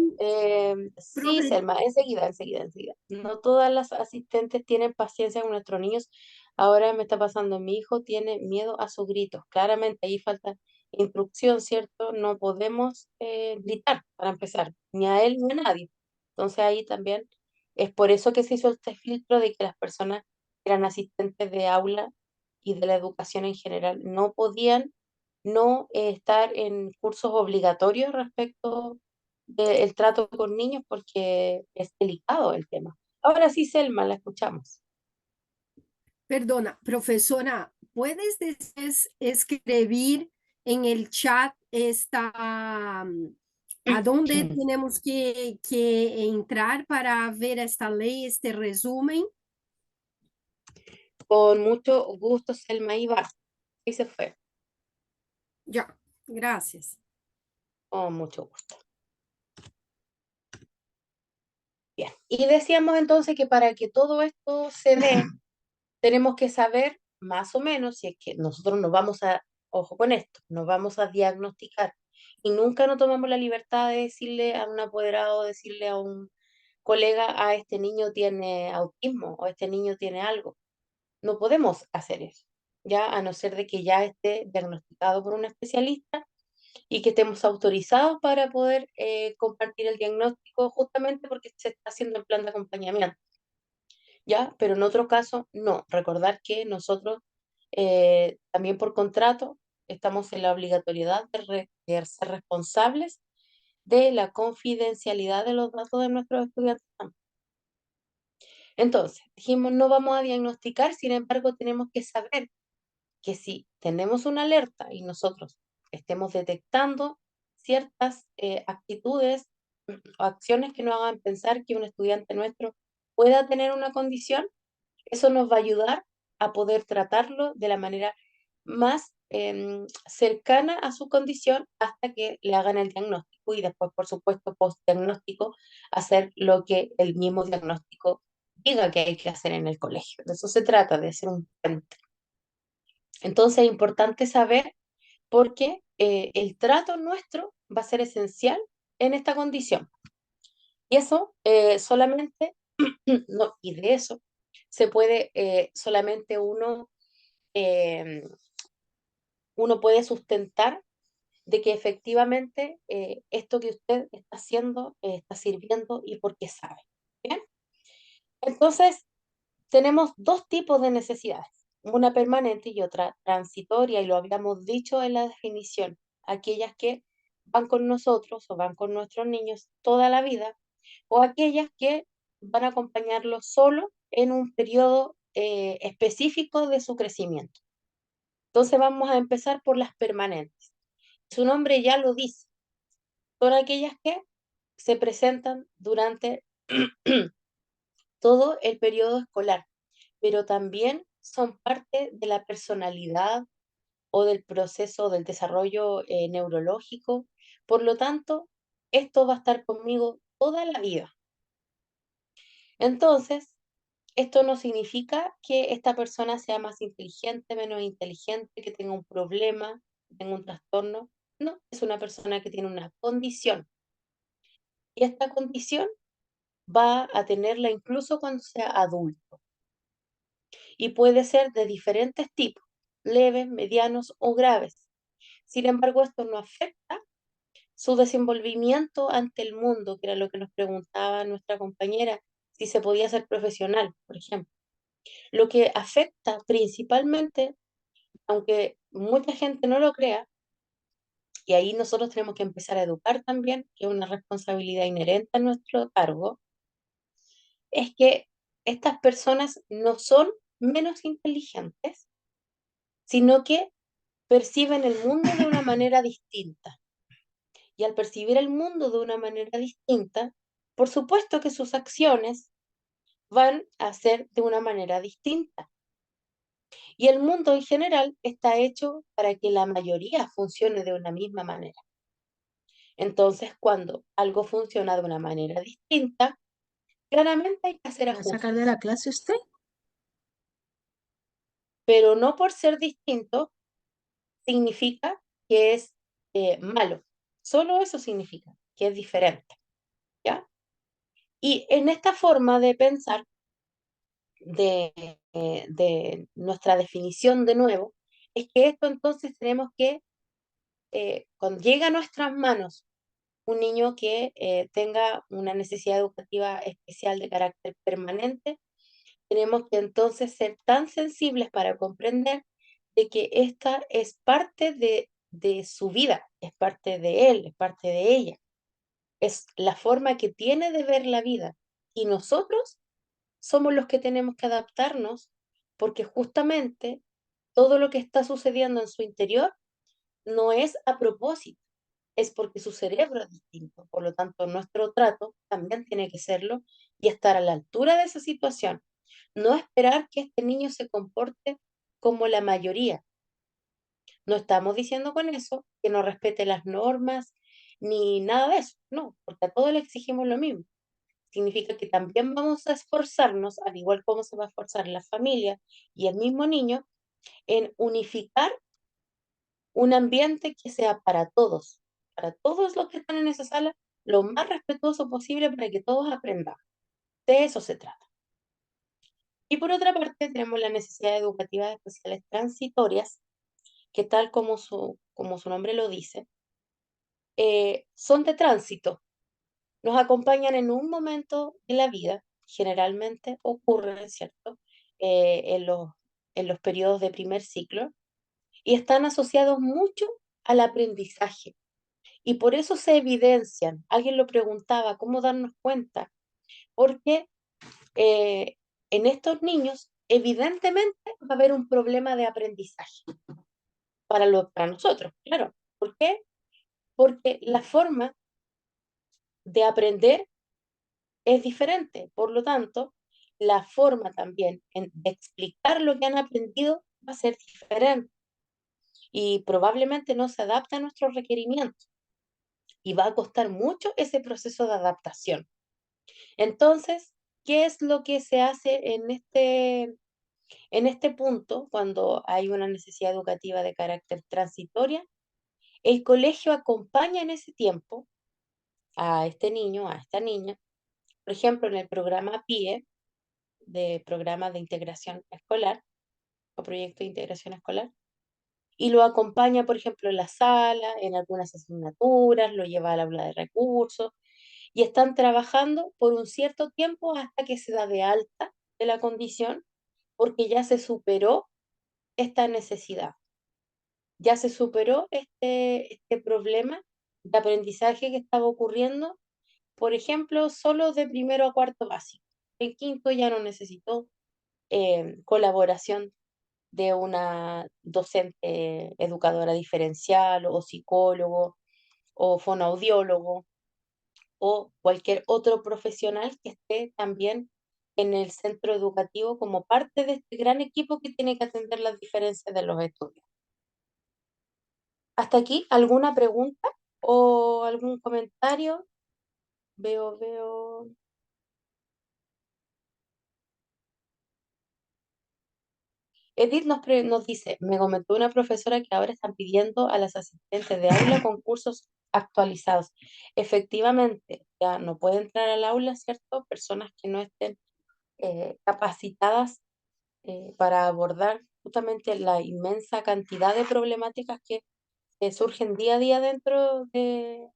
sí, profe, Selma, enseguida, enseguida, enseguida. No todas las asistentes tienen paciencia con nuestros niños. Ahora me está pasando, mi hijo tiene miedo a sus gritos. Claramente ahí falta instrucción, ¿cierto? No podemos gritar para empezar, ni a él ni a nadie. Entonces ahí también es por eso que se hizo este filtro de que las personas que eran asistentes de aula y de la educación en general no podían no estar en cursos obligatorios respecto del trato con niños porque es delicado el tema. Ahora sí, Selma, la escuchamos. perdona, profesora, ¿puedes después escribir en el chat a dónde tenemos que entrar para ver esta ley, este resumen? Con mucho gusto, Selma iba. Y se fue. Ya, gracias. Con mucho gusto. Bien. Y decíamos entonces que para que todo esto se dé, tenemos que saber más o menos si es que nosotros nos vamos a, ojo con esto, nos vamos a diagnosticar. Y nunca nos tomamos la libertad de decirle a un apoderado, decirle a un colega, a este niño tiene autismo o este niño tiene algo. No podemos hacer eso, ya a no ser de que ya esté diagnosticado por un especialista y que estemos autorizados para poder compartir el diagnóstico justamente porque se está haciendo el plan de acompañamiento, ¿ya? Pero en otro caso, no. Recordar que nosotros también por contrato estamos en la obligatoriedad de ser responsables de la confidencialidad de los datos de nuestros estudiantes. Entonces, dijimos, no vamos a diagnosticar, sin embargo, tenemos que saber que si tenemos una alerta y nosotros estemos detectando ciertas actitudes o acciones que nos hagan pensar que un estudiante nuestro pueda tener una condición, eso nos va a ayudar a poder tratarlo de la manera más cercana a su condición hasta que le hagan el diagnóstico y después, por supuesto, post-diagnóstico, hacer lo que el mismo diagnóstico diga que hay que hacer en el colegio. De eso se trata, de hacer un puente. Entonces es importante saber porque el trato nuestro va a ser esencial en esta condición. Y eso solamente, no, y de eso se puede solamente eh, uno puede sustentar de que efectivamente esto que usted está haciendo está sirviendo y porque sabe. ¿Bien? Entonces, tenemos dos tipos de necesidades, una permanente y otra transitoria, y lo habíamos dicho en la definición, aquellas que van con nosotros o van con nuestros niños toda la vida, o aquellas que van a acompañarlos solo en un periodo específico de su crecimiento. Entonces vamos a empezar por las permanentes. Su nombre ya lo dice, son aquellas que se presentan durante todo el periodo escolar, pero también son parte de la personalidad o del proceso del desarrollo neurológico. Por lo tanto, esto va a estar conmigo toda la vida. Entonces, esto no significa que esta persona sea más inteligente, menos inteligente, que tenga un problema, que tenga un trastorno. No, es una persona que tiene una condición. Y esta condición va a tenerla incluso cuando sea adulto. Y puede ser de diferentes tipos, leves, medianos o graves. Sin embargo, esto no afecta su desenvolvimiento ante el mundo, que era lo que nos preguntaba nuestra compañera, si se podía ser profesional, por ejemplo. Lo que afecta principalmente, aunque mucha gente no lo crea, y ahí nosotros tenemos que empezar a educar también, que es una responsabilidad inherente a nuestro cargo, es que estas personas no son menos inteligentes, sino que perciben el mundo de una manera distinta. Y al percibir el mundo de una manera distinta, por supuesto que sus acciones van a ser de una manera distinta. Y el mundo en general está hecho para que la mayoría funcione de una misma manera. Entonces, cuando algo funciona de una manera distinta, claramente hay que hacer ¿Me va a sacar de ajustes, la clase usted? pero no por ser distinto significa que es malo. Solo eso significa que es diferente, ¿ya? Y en esta forma de pensar, de nuestra definición de nuevo, es que esto entonces tenemos que, cuando llega a nuestras manos un niño que tenga una necesidad educativa especial de carácter permanente, tenemos que entonces ser tan sensibles para comprender de que esta es parte de su vida, es parte de él, es parte de ella, es la forma que tiene de ver la vida. Y nosotros somos los que tenemos que adaptarnos porque justamente todo lo que está sucediendo en su interior no es a propósito, es porque su cerebro es distinto. Por lo tanto, nuestro trato también tiene que serlo y estar a la altura de esa situación. No esperar que este niño se comporte como la mayoría. No estamos diciendo con eso que no respete las normas ni nada de eso, no, porque a todos le exigimos lo mismo. Significa que también vamos a esforzarnos, al igual como se va a esforzar la familia y el mismo niño, en unificar un ambiente que sea para todos los que están en esa sala, lo más respetuoso posible para que todos aprendan. De eso se trata. Y por otra parte, tenemos las necesidades educativas especiales transitorias, que tal como su nombre lo dice, son de tránsito. Nos acompañan en un momento de la vida, generalmente ocurren, ¿cierto? En los periodos de primer ciclo, y están asociados mucho al aprendizaje. Y por eso se evidencian. Alguien lo preguntaba, ¿cómo darnos cuenta? Porque en estos niños, evidentemente, va a haber un problema de aprendizaje para nosotros, claro. ¿Por qué? Porque la forma de aprender es diferente. Por lo tanto, la forma también de explicar lo que han aprendido va a ser diferente y probablemente no se adapta a nuestros requerimientos y va a costar mucho ese proceso de adaptación. Entonces, ¿qué es lo que se hace en este punto cuando hay una necesidad educativa de carácter transitoria? El colegio acompaña en ese tiempo a este niño, a esta niña, por ejemplo, en el programa PIE, de Programa de Integración Escolar o Proyecto de Integración Escolar, y lo acompaña, por ejemplo, en la sala, en algunas asignaturas, lo lleva al aula de recursos, y están trabajando por un cierto tiempo hasta que se da de alta de la condición, porque ya se superó esta necesidad, ya se superó este problema de aprendizaje que estaba ocurriendo, por ejemplo, solo de primero a cuarto básico. En quinto ya no necesitó colaboración de una docente educadora diferencial o psicólogo o fonoaudiólogo o cualquier otro profesional que esté también en el centro educativo como parte de este gran equipo que tiene que atender las diferencias de los estudiantes. ¿Hasta aquí alguna pregunta o algún comentario? Veo. Edith nos dice, me comentó una profesora que ahora están pidiendo a las asistentes de aula concursos actualizados. Efectivamente, ya no puede entrar al aula, ¿cierto? Personas que no estén capacitadas para abordar justamente la inmensa cantidad de problemáticas que surgen día a día dentro del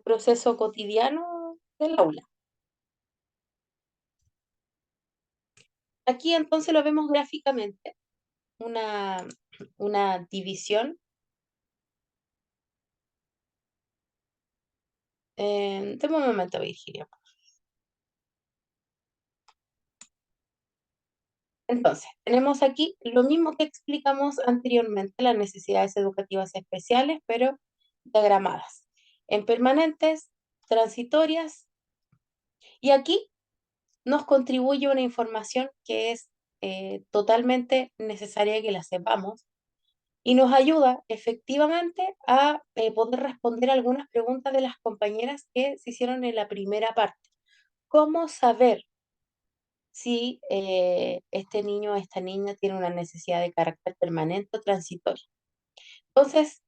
proceso cotidiano del aula. Aquí entonces lo vemos gráficamente, una división Deme un momento, Virginia. Entonces, tenemos aquí lo mismo que explicamos anteriormente, las necesidades educativas especiales, pero diagramadas en permanentes, transitorias, y aquí nos contribuye una información que es totalmente necesaria que la sepamos y nos ayuda efectivamente a poder responder algunas preguntas de las compañeras que se hicieron en la primera parte. ¿Cómo saber si este niño o esta niña tiene una necesidad de carácter permanente o transitorio? Entonces,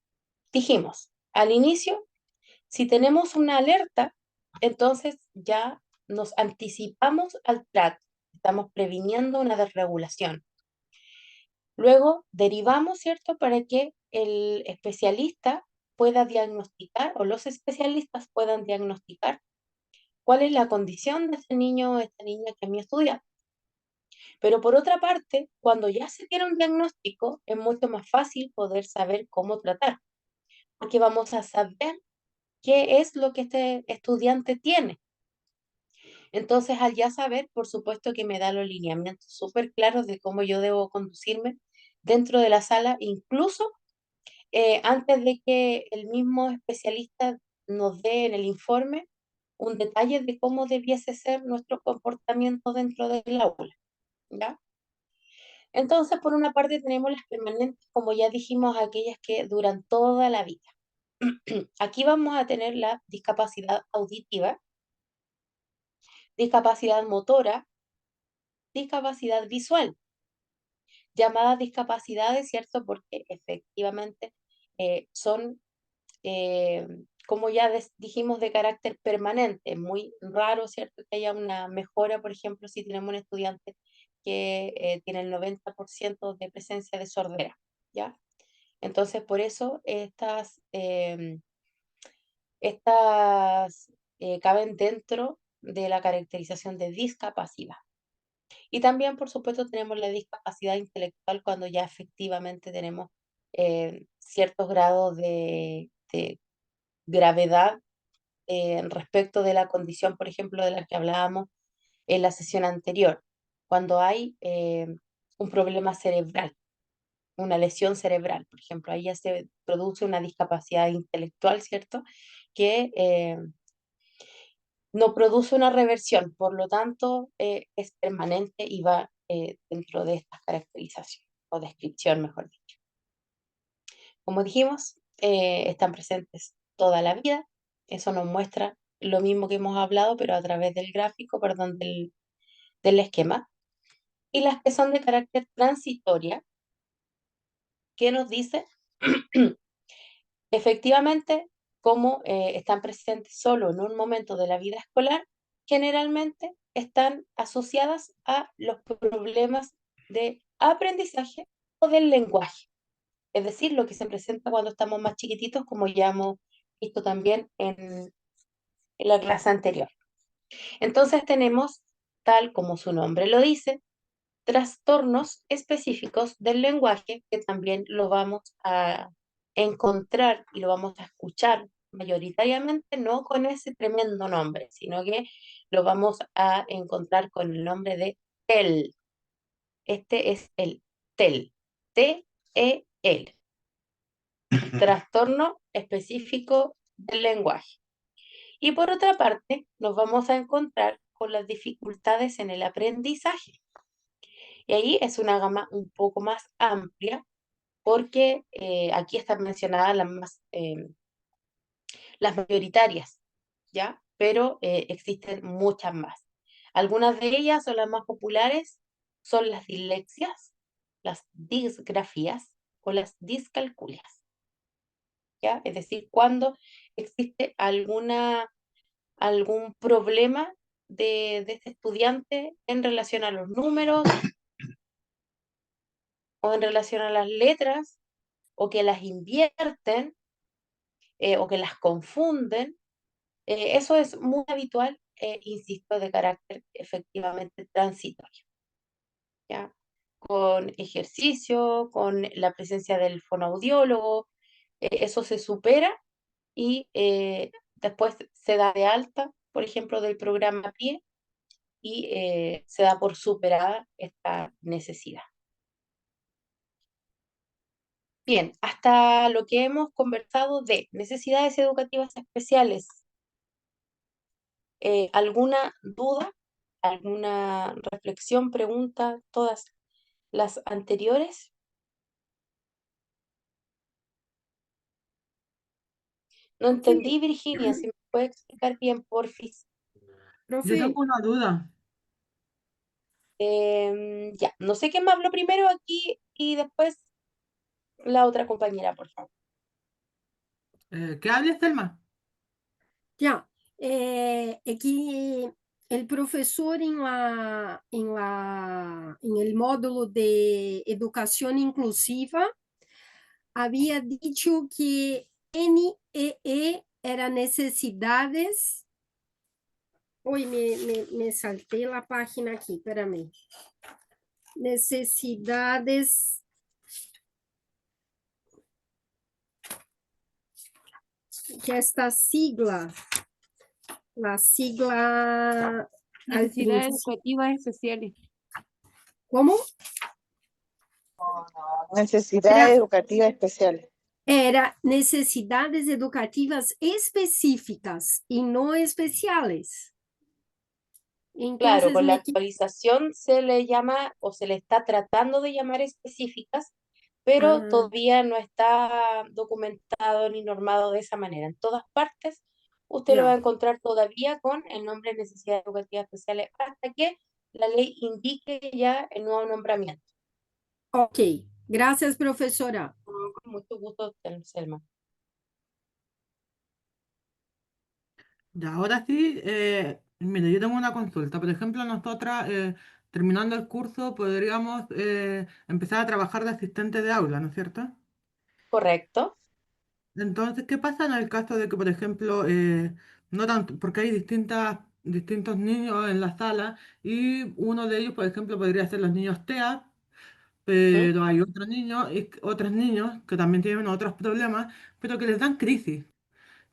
dijimos al inicio, si tenemos una alerta, entonces ya nos anticipamos al trato, estamos previniendo una desregulación. Luego derivamos, ¿cierto?, para que el especialista pueda diagnosticar o los especialistas puedan diagnosticar cuál es la condición de este niño o esta niña que es mi estudiante. Pero por otra parte, cuando ya se tiene un diagnóstico, es mucho más fácil poder saber cómo tratar, porque vamos a saber qué es lo que este estudiante tiene. Entonces, al ya saber, por supuesto que me da los lineamientos súper claros de cómo yo debo conducirme dentro de la sala, incluso antes de que el mismo especialista nos dé en el informe un detalle de cómo debiese ser nuestro comportamiento dentro del aula, ¿ya? Entonces, por una parte tenemos las permanentes, como ya dijimos, aquellas que duran toda la vida. Aquí vamos a tener la discapacidad auditiva, discapacidad motora, discapacidad visual, llamadas discapacidades, ¿cierto? Porque efectivamente son, eh, como ya dijimos, de carácter permanente. Muy raro, ¿cierto? Que haya una mejora, por ejemplo, si tenemos un estudiante que tiene el 90% de presencia de sordera, ¿ya? Entonces, por eso estas caben dentro de la caracterización de discapacidad. Y también, por supuesto, tenemos la discapacidad intelectual cuando ya efectivamente tenemos ciertos grados de gravedad respecto de la condición, por ejemplo, de la que hablábamos en la sesión anterior, cuando hay un problema cerebral, una lesión cerebral, por ejemplo, ahí ya se produce una discapacidad intelectual, ¿cierto? Que no produce una reversión, por lo tanto, es permanente y va dentro de estas caracterizaciones, o descripción, mejor dicho. Como dijimos, están presentes toda la vida, eso nos muestra lo mismo que hemos hablado, pero a través del gráfico, perdón, del esquema. Y las que son de carácter transitoria, ¿qué nos dice? Efectivamente, como están presentes solo en un momento de la vida escolar, generalmente están asociadas a los problemas de aprendizaje o del lenguaje. Es decir, lo que se presenta cuando estamos más chiquititos, como ya hemos visto también en la clase anterior. Entonces tenemos, tal como su nombre lo dice, trastornos específicos del lenguaje que también lo vamos a encontrar y lo vamos a escuchar mayoritariamente, no con ese tremendo nombre, sino que lo vamos a encontrar con el nombre de TEL. Este es el TEL, T-E-L, trastorno específico del lenguaje. Y por otra parte, nos vamos a encontrar con las dificultades en el aprendizaje. Y ahí es una gama un poco más amplia porque aquí están mencionadas las mayoritarias, ¿ya? Pero existen muchas más. Algunas de ellas son las más populares, son las dislexias, las disgrafías o las discalculias, ¿ya? Es decir, cuando existe algún problema de este estudiante en relación a los números o en relación a las letras, o que las invierten, o que las confunden. Eso es muy habitual, insisto, de carácter efectivamente transitorio, ¿ya? Con ejercicio, con la presencia del fonoaudiólogo, eso se supera y después se da de alta, por ejemplo, del programa PIE y se da por superada esta necesidad. Bien, hasta lo que hemos conversado de necesidades educativas especiales, ¿alguna duda, alguna reflexión, pregunta, todas las anteriores? No entendí, Profe, Virginia, si me puede explicar bien, porfis. Yo profe, tengo una duda. Ya, no sé quién me habló primero aquí y después la otra compañera, por favor. ¿Qué hables, Telma? já, é que o professor em el módulo de educação inclusiva havia dito que NEE era necessidades. Oi, me saltei a página aqui, peraí. Necessidades. Que esta sigla, la sigla. Necesidades educativas especiales. ¿Cómo? Necesidades educativas especiales. Era necessidades educativas específicas y no especiales. Claro, Entonces con la me actualización se le llama o se le está tratando de llamar específicas, pero Ah, todavía no está documentado ni normado de esa manera. En todas partes usted lo va a ya. encontrar todavía con el nombre necesidades educativas especiales hasta que la ley indique ya el nuevo nombramiento. Ok, gracias, profesora. Con mucho gusto, Selma. Ya, ahora sí, mira, yo tengo una consulta. Por ejemplo, nosotras, terminando el curso, podríamos empezar a trabajar de asistente de aula, ¿no es cierto? Correcto. Entonces, ¿qué pasa en el caso de que, por ejemplo, no tanto, porque hay distintos niños en la sala y uno de ellos, por ejemplo, podría ser los niños TEA, ¿Mm? pero hay otros niños, otros niños que también tienen otros problemas, pero que les dan crisis?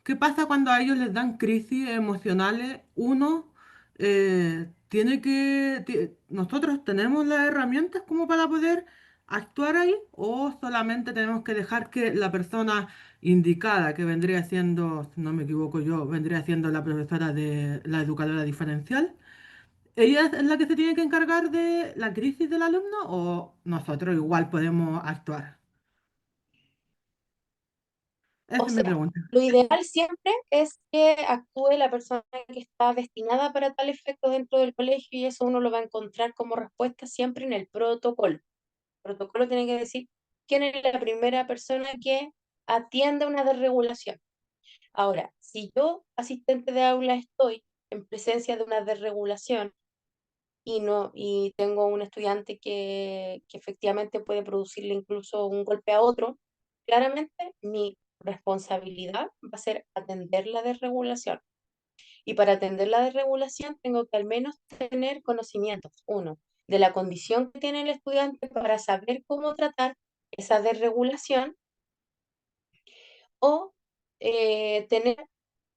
¿Qué pasa cuando a ellos les dan crisis emocionales? Uno tiene que... ¿Nosotros tenemos las herramientas como para poder actuar ahí? ¿O solamente tenemos que dejar que la persona indicada, que vendría siendo, si no me equivoco yo, vendría siendo la profesora de la educadora diferencial, ella es la que se tiene que encargar de la crisis del alumno o nosotros igual podemos actuar? Esa O es mi sea, pregunta. lo ideal siempre es que actúe la persona que está destinada para tal efecto dentro del colegio y eso uno lo va a encontrar como respuesta siempre en el protocolo. El protocolo tiene que decir quién es la primera persona que atiende una desregulación. Ahora, si yo, asistente de aula, estoy en presencia de una desregulación y no, y tengo un estudiante que efectivamente puede producirle incluso un golpe a otro, claramente mi responsabilidad va a ser atender la desregulación. Y para atender la desregulación tengo que al menos tener conocimientos, uno, de la condición que tiene el estudiante para saber cómo tratar esa desregulación o tener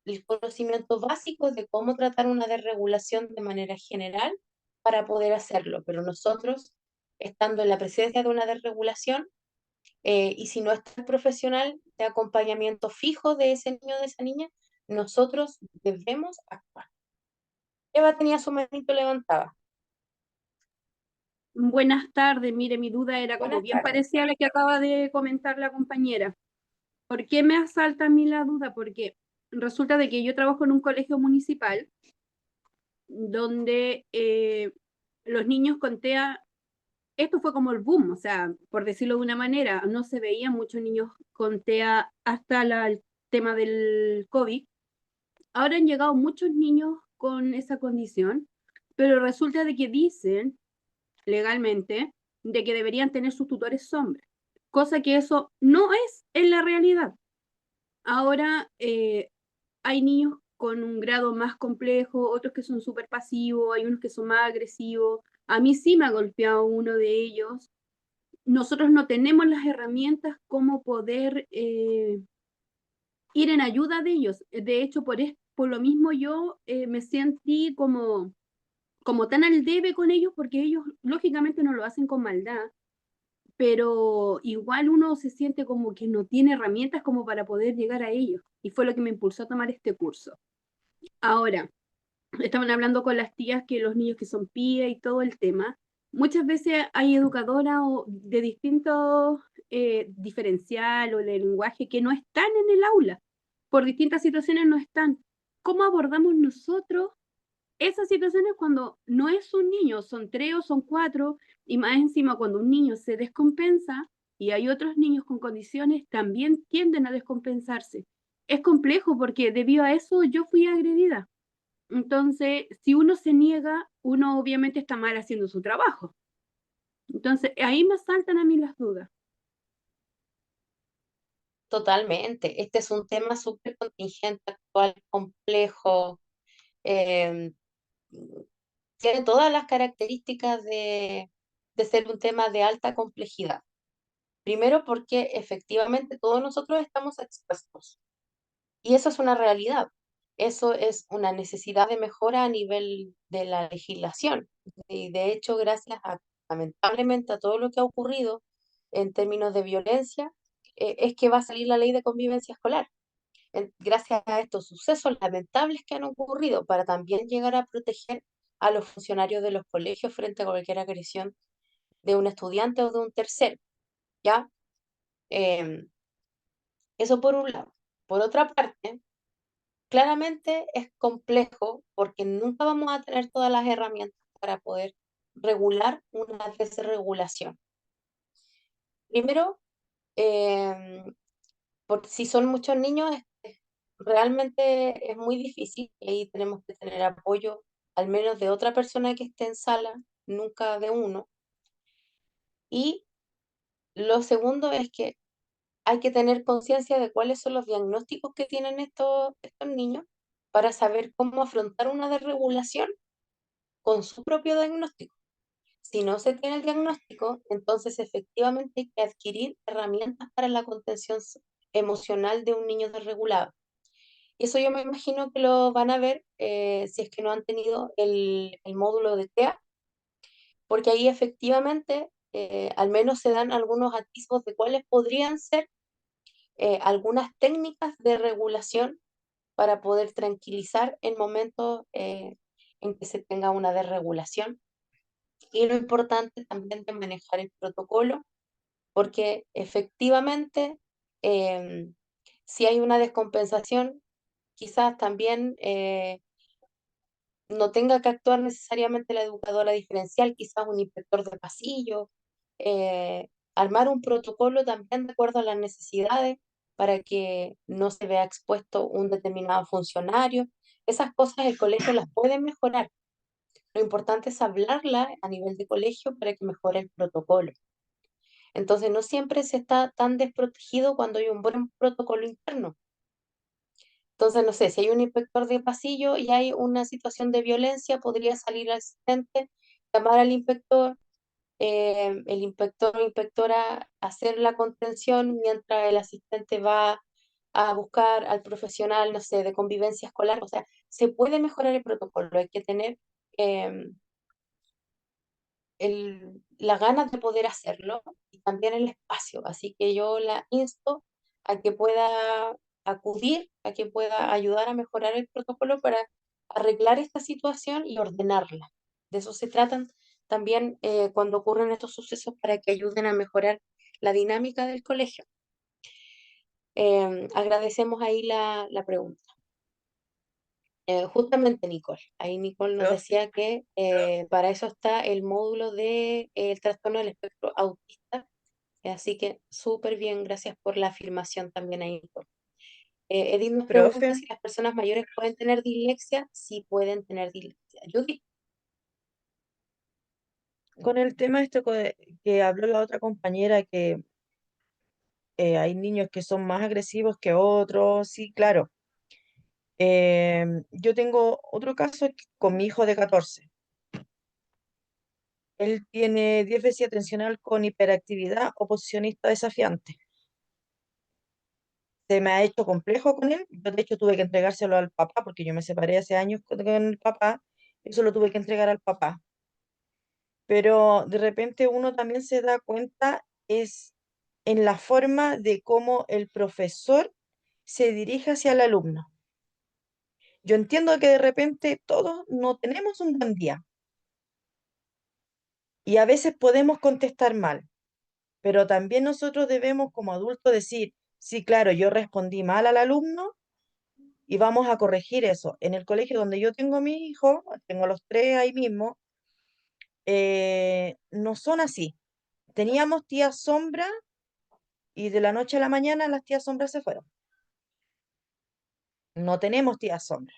el conocimiento básico de cómo tratar una desregulación de manera general para poder hacerlo. Pero nosotros, estando en la presencia de una desregulación, y si no está el profesional de acompañamiento fijo de ese niño o de esa niña, nosotros debemos actuar. Eva tenía su manito levantada. Buenas tardes, mire, mi duda era como Buenas bien tardes. parecida a la que acaba de comentar la compañera. ¿Por qué me asalta a mí la duda? Porque resulta de que yo trabajo en un colegio municipal donde los niños con TEA, esto fue como el boom, o sea, por decirlo de una manera, no se veían muchos niños con TEA hasta el tema del COVID. Ahora han llegado muchos niños con esa condición, pero resulta de que dicen legalmente de que deberían tener sus tutores hombres, cosa que eso no es en la realidad. Ahora hay niños con un grado más complejo, otros que son súper pasivos, hay unos que son más agresivos. A mí sí me ha golpeado uno de ellos. Nosotros no tenemos las herramientas como poder ir en ayuda de ellos. De hecho, por lo mismo yo me sentí como tan al debe con ellos, porque ellos lógicamente no lo hacen con maldad, pero igual uno se siente como que no tiene herramientas como para poder llegar a ellos. Y fue lo que me impulsó a tomar este curso. Ahora, estaban hablando con las tías que los niños que son PIE y todo el tema. Muchas veces hay educadoras de distintos diferencial o de lenguaje que no están en el aula. Por distintas situaciones no están. ¿Cómo abordamos nosotros esas situaciones cuando no es un niño, son 3 o son 4, y más encima cuando un niño se descompensa y hay otros niños con condiciones, también tienden a descompensarse? Es complejo porque debido a eso yo fui agredida. Entonces, si uno se niega, uno obviamente está mal haciendo su trabajo. Entonces, ahí me saltan a mí las dudas. Totalmente. Este es un tema súper contingente, actual, complejo. em, Tiene todas las características de ser un tema de alta complejidad. Primero porque efectivamente todos nosotros estamos expuestos y eso es una realidad. Eso es una necesidad de mejora a nivel de la legislación. Y de hecho, gracias lamentablemente a todo lo que ha ocurrido en términos de violencia, es que va a salir la ley de convivencia escolar. Gracias a estos sucesos lamentables que han ocurrido, para también llegar a proteger a los funcionarios de los colegios frente a cualquier agresión de un estudiante o de un tercero, ¿ya? Em, Eso por un lado. Por otra parte, claramente es complejo porque nunca vamos a tener todas las herramientas para poder regular una desregulación. Primero, em, si son muchos niños, realmente es muy difícil y ahí tenemos que tener apoyo al menos de otra persona que esté en sala, nunca de uno. Y lo segundo es que hay que tener conciencia de cuáles son los diagnósticos que tienen estos niños para saber cómo afrontar una desregulación con su propio diagnóstico. Si no se tiene el diagnóstico, entonces efectivamente hay que adquirir herramientas para la contención emocional de un niño desregulado. Y eso yo me imagino que lo van a ver si es que no han tenido el módulo de TEA, porque ahí efectivamente al menos se dan algunos atisbos de cuáles podrían ser algunas técnicas de regulación para poder tranquilizar en momentos en que se tenga una desregulación. Y lo importante también de manejar el protocolo, porque efectivamente si hay una descompensación, quizás también no tenga que actuar necesariamente la educadora diferencial, quizás un inspector de pasillo, armar un protocolo también de acuerdo a las necesidades para que no se vea expuesto un determinado funcionario. Esas cosas el colegio las puede mejorar. Lo importante es hablarla a nivel de colegio para que mejore el protocolo. Entonces, no siempre se está tan desprotegido cuando hay un buen protocolo interno. Entonces, no sé, si hay un inspector de pasillo y hay una situación de violencia, podría salir el asistente, llamar al inspector, el inspector o inspectora hacer la contención mientras el asistente va a buscar al profesional, no sé, de convivencia escolar. O sea, se puede mejorar el protocolo, hay que tener em, las ganas de poder hacerlo y también el espacio. Así que yo la insto a que pueda acudir, a que pueda ayudar a mejorar el protocolo para arreglar esta situación y ordenarla. De eso se tratan también cuando ocurren estos sucesos para que ayuden a mejorar la dinámica del colegio. Agradecemos ahí la pregunta. Justamente Nicole, ahí Nicole nos Profe, decía que para eso está el módulo de el trastorno del espectro autista, así que súper bien, gracias por la afirmación también ahí, Nicole. Edith nos pregunta profe, si las personas mayores pueden tener dislexia, sí pueden tener dislexia. Judith, con el tema esto que habló la otra compañera, que hay niños que son más agresivos que otros, sí, claro. Yo tengo otro caso con mi hijo de 14. Él tiene diéresis atencional con hiperactividad oposicionista desafiante. se me ha hecho complejo con él. Yo, de hecho, tuve que entregárselo al papá porque yo me separé hace años con el papá. Eso lo tuve que entregar al papá. Pero de repente uno también se da cuenta es en la forma de cómo el profesor se dirige hacia el alumno. Yo entiendo que de repente todos no tenemos un buen día y a veces podemos contestar mal, pero también nosotros debemos como adultos decir, sí, claro, yo respondí mal al alumno y vamos a corregir eso. En el colegio donde yo tengo a mi hijo, tengo a los tres ahí mismo, no son así. Teníamos tías sombra y de la noche a la mañana las tías sombras se fueron. No tenemos tías sombra.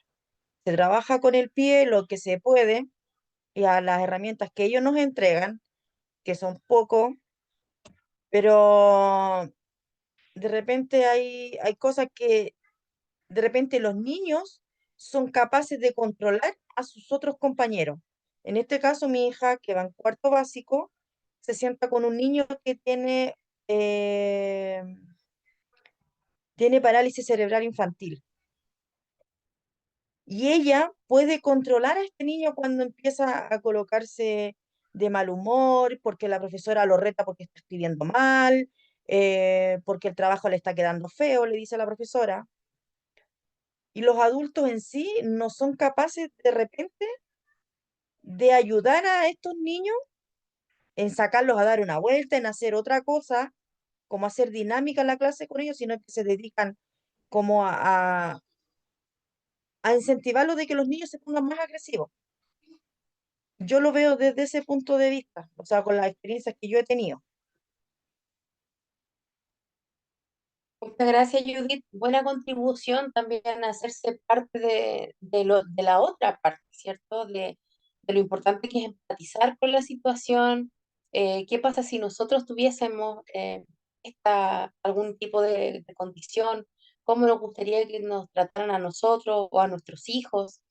Se trabaja con el pie lo que se puede y a las herramientas que ellos nos entregan, que son poco, pero de repente hay cosas que de repente los niños son capaces de controlar a sus otros compañeros. En este caso, mi hija, que va en cuarto básico, se sienta con un niño que tiene parálisis cerebral infantil. Y ella puede controlar a este niño cuando empieza a colocarse de mal humor, porque la profesora lo reta porque está escribiendo mal, porque el trabajo le está quedando feo, le dice la profesora. Y los adultos en sí no son capaces de repente de ayudar a estos niños en sacarlos a dar una vuelta, en hacer otra cosa, como hacer dinámica en la clase con ellos, sino que se dedican como a incentivarlos de que los niños se pongan más agresivos. Yo lo veo desde ese punto de vista, o sea, con las experiencias que yo he tenido. Muchas gracias, Judith. Buena contribución también a hacerse parte de la otra parte, ¿cierto? De lo importante que es empatizar con la situación. ¿Qué pasa si nosotros tuviésemos algún tipo de condición? ¿Cómo nos gustaría que nos trataran a nosotros o a nuestros hijos?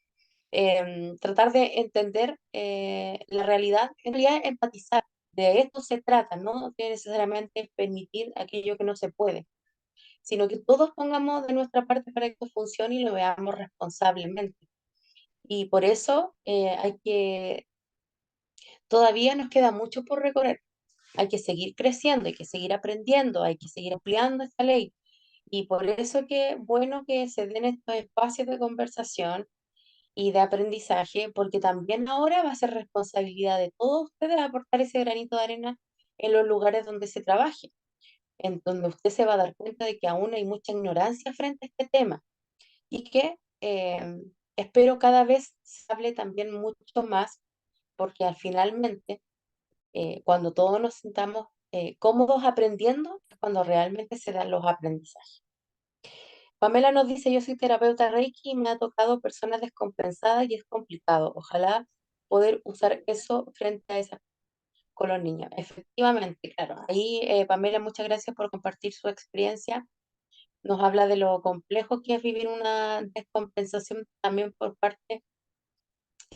Tratar de entender la realidad, en realidad empatizar. De esto se trata, ¿no? Que necesariamente permitir aquello que no se puede, sino que todos pongamos de nuestra parte para que esto funcione y lo veamos responsablemente. Y por eso todavía nos queda mucho por recorrer. Hay que seguir creciendo, hay que seguir aprendiendo, hay que seguir ampliando esta ley. Y por eso que bueno que se den estos espacios de conversación y de aprendizaje, porque también ahora va a ser responsabilidad de todos ustedes aportar ese granito de arena en los lugares donde se trabaje, en donde usted se va a dar cuenta de que aún hay mucha ignorancia frente a este tema y que espero cada vez se hable también mucho más, porque al finalmente, cuando todos nos sintamos cómodos aprendiendo, es cuando realmente se dan los aprendizajes. Pamela nos dice, yo soy terapeuta Reiki y me ha tocado personas descompensadas y es complicado. Ojalá poder usar eso frente a esas con los niños. Efectivamente, claro. Ahí, Pamela, muchas gracias por compartir su experiencia. Nos habla de lo complejo que es vivir una descompensación también por parte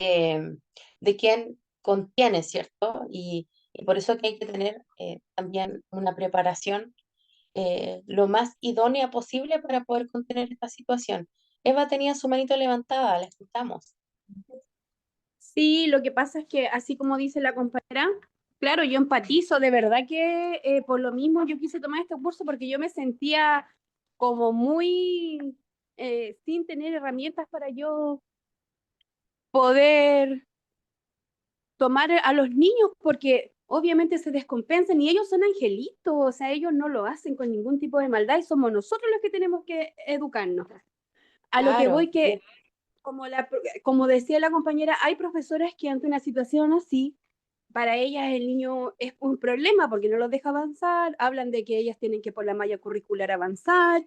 eh, de quien contiene, ¿cierto? Y por eso que hay que tener también una preparación lo más idónea posible para poder contener esta situación. Eva tenía su manito levantada, la escuchamos. Sí, lo que pasa es que, así como dice la compañera, claro, yo empatizo, de verdad que por lo mismo yo quise tomar este curso porque yo me sentía como muy sin tener herramientas para yo poder tomar a los niños, porque obviamente se descompensan y ellos son angelitos, o sea, ellos no lo hacen con ningún tipo de maldad y somos nosotros los que tenemos que educarnos. A lo que Claro, voy que como decía la compañera, hay profesoras que ante una situación así, para ellas el niño es un problema porque no los deja avanzar, hablan de que ellas tienen que por la malla curricular avanzar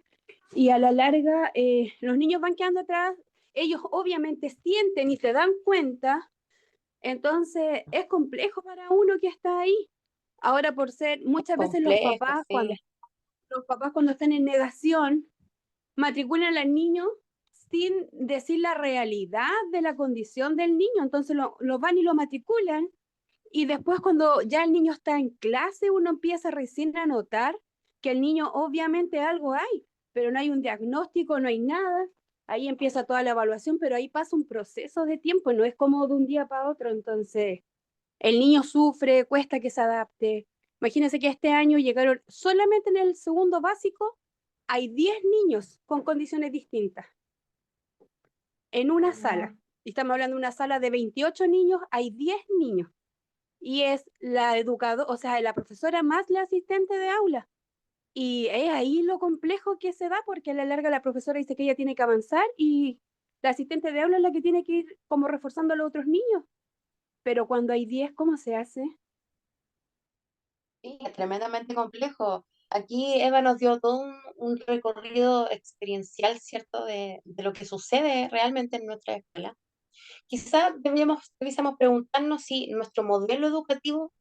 y a la larga los niños van quedando atrás, ellos obviamente sienten y se dan cuenta, entonces es complejo para uno que está ahí. Ahora por ser, muchas veces complejo, sí. los papás cuando están en negación, matriculan al niño sin decir la realidad de la condición del niño, entonces lo van y lo matriculan y después cuando ya el niño está en clase uno empieza recién a notar que el niño obviamente algo hay, pero no hay un diagnóstico, no hay nada. Ahí empieza toda la evaluación, pero ahí pasa un proceso de tiempo, no es como de un día para otro. Entonces, el niño sufre, cuesta que se adapte. Imagínense que este año llegaron solamente en el segundo básico, hay 10 niños con condiciones distintas en una sala. Y estamos hablando de una sala de 28 niños, hay 10 niños. Y es la educadora, o sea, la profesora más la asistente de aula. Y es ahí lo complejo que se da, porque a la larga la profesora dice que ella tiene que avanzar y la asistente de aula es la que tiene que ir como reforzando a los otros niños. Pero cuando hay 10, ¿cómo se hace? Sí, es tremendamente complejo. Aquí Eva nos dio todo un recorrido experiencial, ¿cierto?, de lo que sucede realmente en nuestra escuela. Quizás debiésemos preguntarnos si nuestro modelo educativo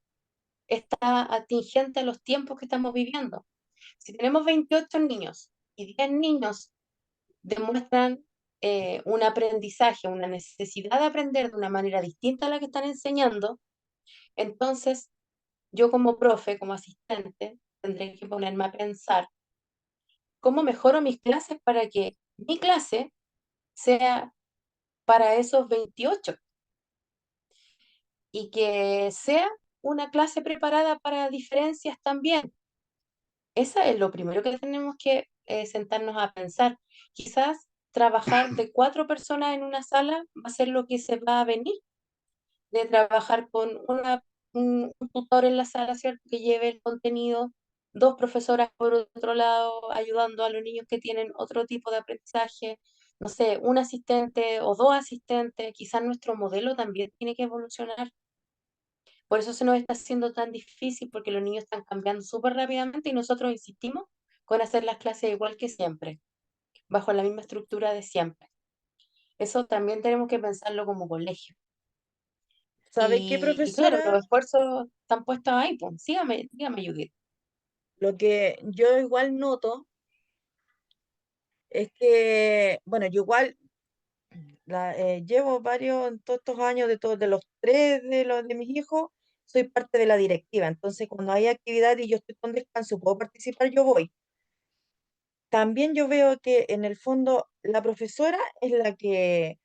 está atingente a los tiempos que estamos viviendo. Si tenemos 28 niños y 10 niños demuestran un aprendizaje, una necesidad de aprender de una manera distinta a la que están enseñando, entonces yo como profe, como asistente, tendré que ponerme a pensar cómo mejoro mis clases para que mi clase sea para esos 28 y que sea una clase preparada para diferencias también. Esa es lo primero que tenemos que sentarnos a pensar. Quizás trabajar de 4 personas en una sala va a ser lo que se va a venir, de trabajar con un tutor en la sala, ¿cierto?, que lleve el contenido, 2 profesoras por otro lado ayudando a los niños que tienen otro tipo de aprendizaje, no sé, un asistente o 2 asistentes. Quizás nuestro modelo también tiene que evolucionar. Por eso se nos está haciendo tan difícil, porque los niños están cambiando súper rápidamente y nosotros insistimos con hacer las clases igual que siempre, bajo la misma estructura de siempre. Eso también tenemos que pensarlo como colegio. ¿Sabe qué, Y claro, profesora? los esfuerzos están puestos ahí, pues. Dígame, Judith. Lo que yo igual noto es que, bueno, yo igual llevo varios, en todos estos años, de los tres de mis hijos, soy parte de la directiva. Entonces, cuando hay actividad y yo estoy con descanso, puedo participar, yo voy. También yo veo que en el fondo la profesora es la que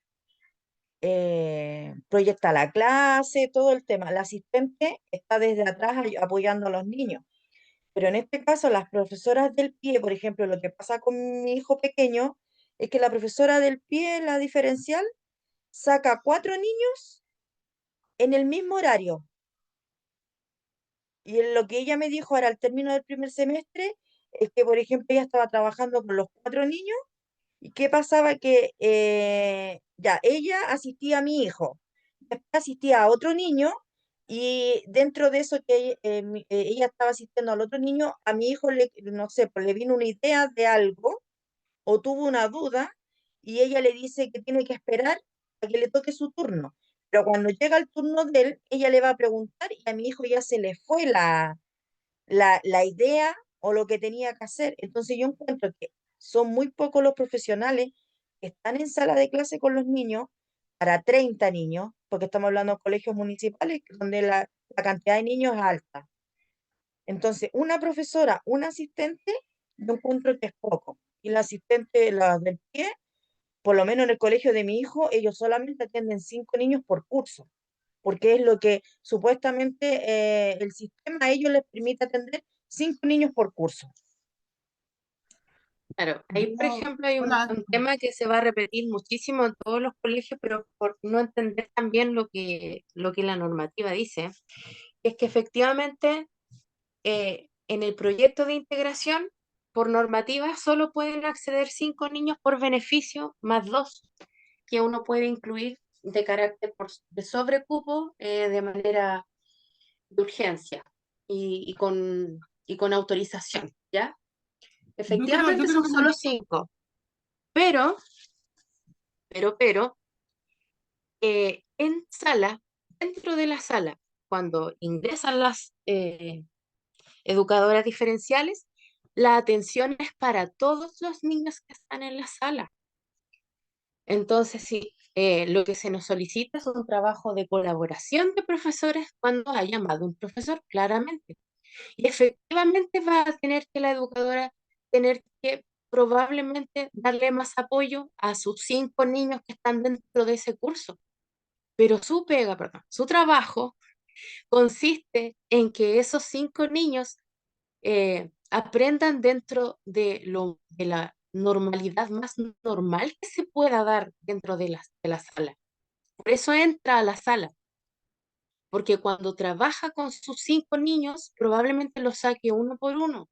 proyecta la clase, todo el tema. La asistente está desde atrás apoyando a los niños. Pero en este caso, las profesoras del pie, por ejemplo, lo que pasa con mi hijo pequeño es que la profesora del pie, la diferencial, saca 4 niños en el mismo horario. Y en lo que ella me dijo ahora al término del primer semestre es que, por ejemplo, ella estaba trabajando con los 4 niños. ¿Y qué pasaba? Que ya ella asistía a mi hijo, después asistía a otro niño, y dentro de eso que ella estaba asistiendo al otro niño, a mi hijo no sé, pues le vino una idea de algo o tuvo una duda, y ella le dice que tiene que esperar a que le toque su turno. Pero cuando llega el turno de él, ella le va a preguntar y a mi hijo ya se le fue la idea o lo que tenía que hacer. Entonces yo encuentro que son muy pocos los profesionales que están en sala de clase con los niños para 30 niños, porque estamos hablando de colegios municipales donde la cantidad de niños es alta. Entonces, una profesora, un asistente, yo encuentro que es poco. Y la asistente, la del pie, por lo menos en el colegio de mi hijo, ellos solamente atienden 5 niños por curso, porque es lo que supuestamente el sistema a ellos les permite atender 5 niños por curso. Claro, ahí por Yo, ejemplo hay hola, un tema que se va a repetir muchísimo en todos los colegios, pero por no entender también lo que la normativa dice, es que efectivamente en el proyecto de integración, por normativa, solo pueden acceder 5 niños por beneficio, más 2 que uno puede incluir de carácter de sobrecupo de manera de urgencia y con autorización, ¿ya? yo Efectivamente creo son que solo 5, pero, pero, en sala, dentro de la sala, cuando ingresan las educadoras diferenciales, la atención es para todos los niños que están en la sala. Entonces, sí, lo que se nos solicita es un trabajo de colaboración de profesores cuando haya más de un profesor, claramente. Y efectivamente va a tener que la educadora tener que probablemente darle más apoyo a sus 5 niños que están dentro de ese curso. Pero su pega, perdón, su trabajo consiste en que esos 5 niños aprendan dentro de la normalidad más normal que se pueda dar dentro de la sala. Por eso entra a la sala, porque cuando trabaja con sus 5 niños, probablemente los saque uno por uno,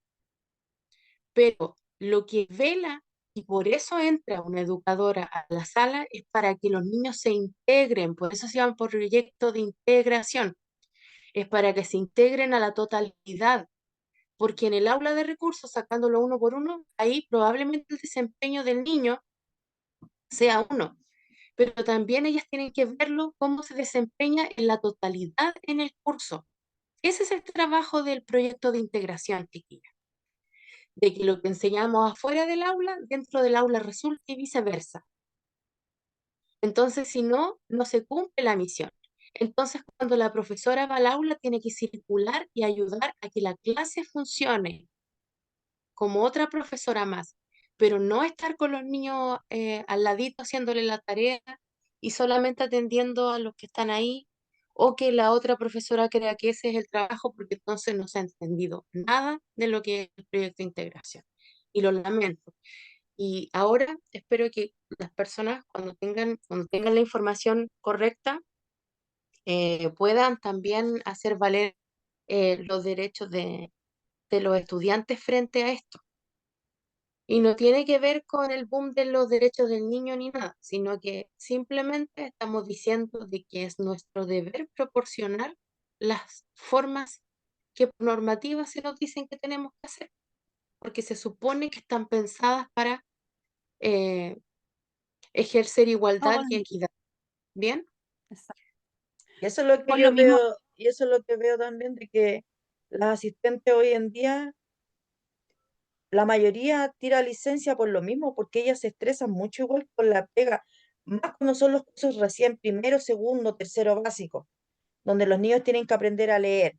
pero lo que vela, y por eso entra una educadora a la sala, es para que los niños se integren, por eso se llama proyecto de integración, es para que se integren a la totalidad, porque en el aula de recursos, sacándolo uno por uno, ahí probablemente el desempeño del niño sea uno, pero también ellas tienen que verlo cómo se desempeña en la totalidad en el curso. Ese es el trabajo del proyecto de integración, chiquilla, de que lo que enseñamos afuera del aula, dentro del aula resulte y viceversa. Entonces, si no, no se cumple la misión. Entonces, cuando la profesora va al aula, tiene que circular y ayudar a que la clase funcione como otra profesora más, pero no estar con los niños al ladito haciéndole la tarea y solamente atendiendo a los que están ahí, o que la otra profesora crea que ese es el trabajo, porque entonces no se ha entendido nada de lo que es el proyecto de integración. Y lo lamento. Y ahora espero que las personas, cuando tengan la información correcta, puedan también hacer valer los derechos de los estudiantes frente a esto. Y no tiene que ver con el boom de los derechos del niño ni nada, sino que simplemente estamos diciendo de que es nuestro deber proporcionar las formas que por normativa se nos dicen que tenemos que hacer, porque se supone que están pensadas para eh, ejercer igualdad y Todos, equidad. ¿Bien? exacto. Y eso es lo que Por lo yo mismo, veo, y eso es lo que veo también de que las asistentes hoy en día, la mayoría tira licencia por lo mismo, porque ellas se estresan mucho igual con la pega, más cuando son los cursos recién primero, segundo, tercero básico, donde los niños tienen que aprender a leer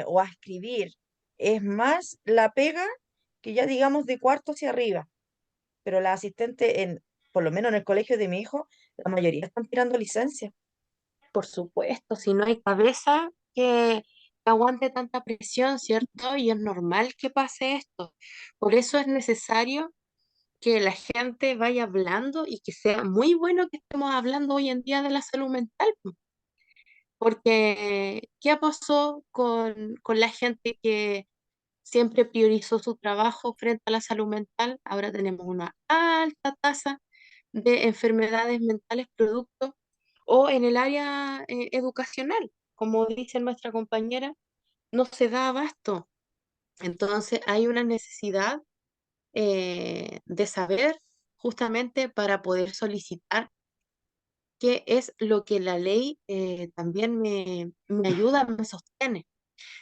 o a escribir. Es más la pega que ya digamos de cuarto hacia arriba, pero las asistentes, por lo menos en el colegio de mi hijo, la mayoría están tirando licencia. Por supuesto, si no hay cabeza que aguante tanta presión, ¿cierto? Y es normal que pase esto. Por eso es necesario que la gente vaya hablando y que sea muy bueno que estemos hablando hoy en día de la salud mental, po. Porque, ¿qué pasó con la gente que siempre priorizó su trabajo frente a la salud mental? Ahora tenemos una alta tasa de enfermedades mentales producto o en el área educacional, como dice nuestra compañera, no se da abasto. Entonces hay una necesidad de saber justamente para poder solicitar qué es lo que la ley también me ayuda, me sostiene.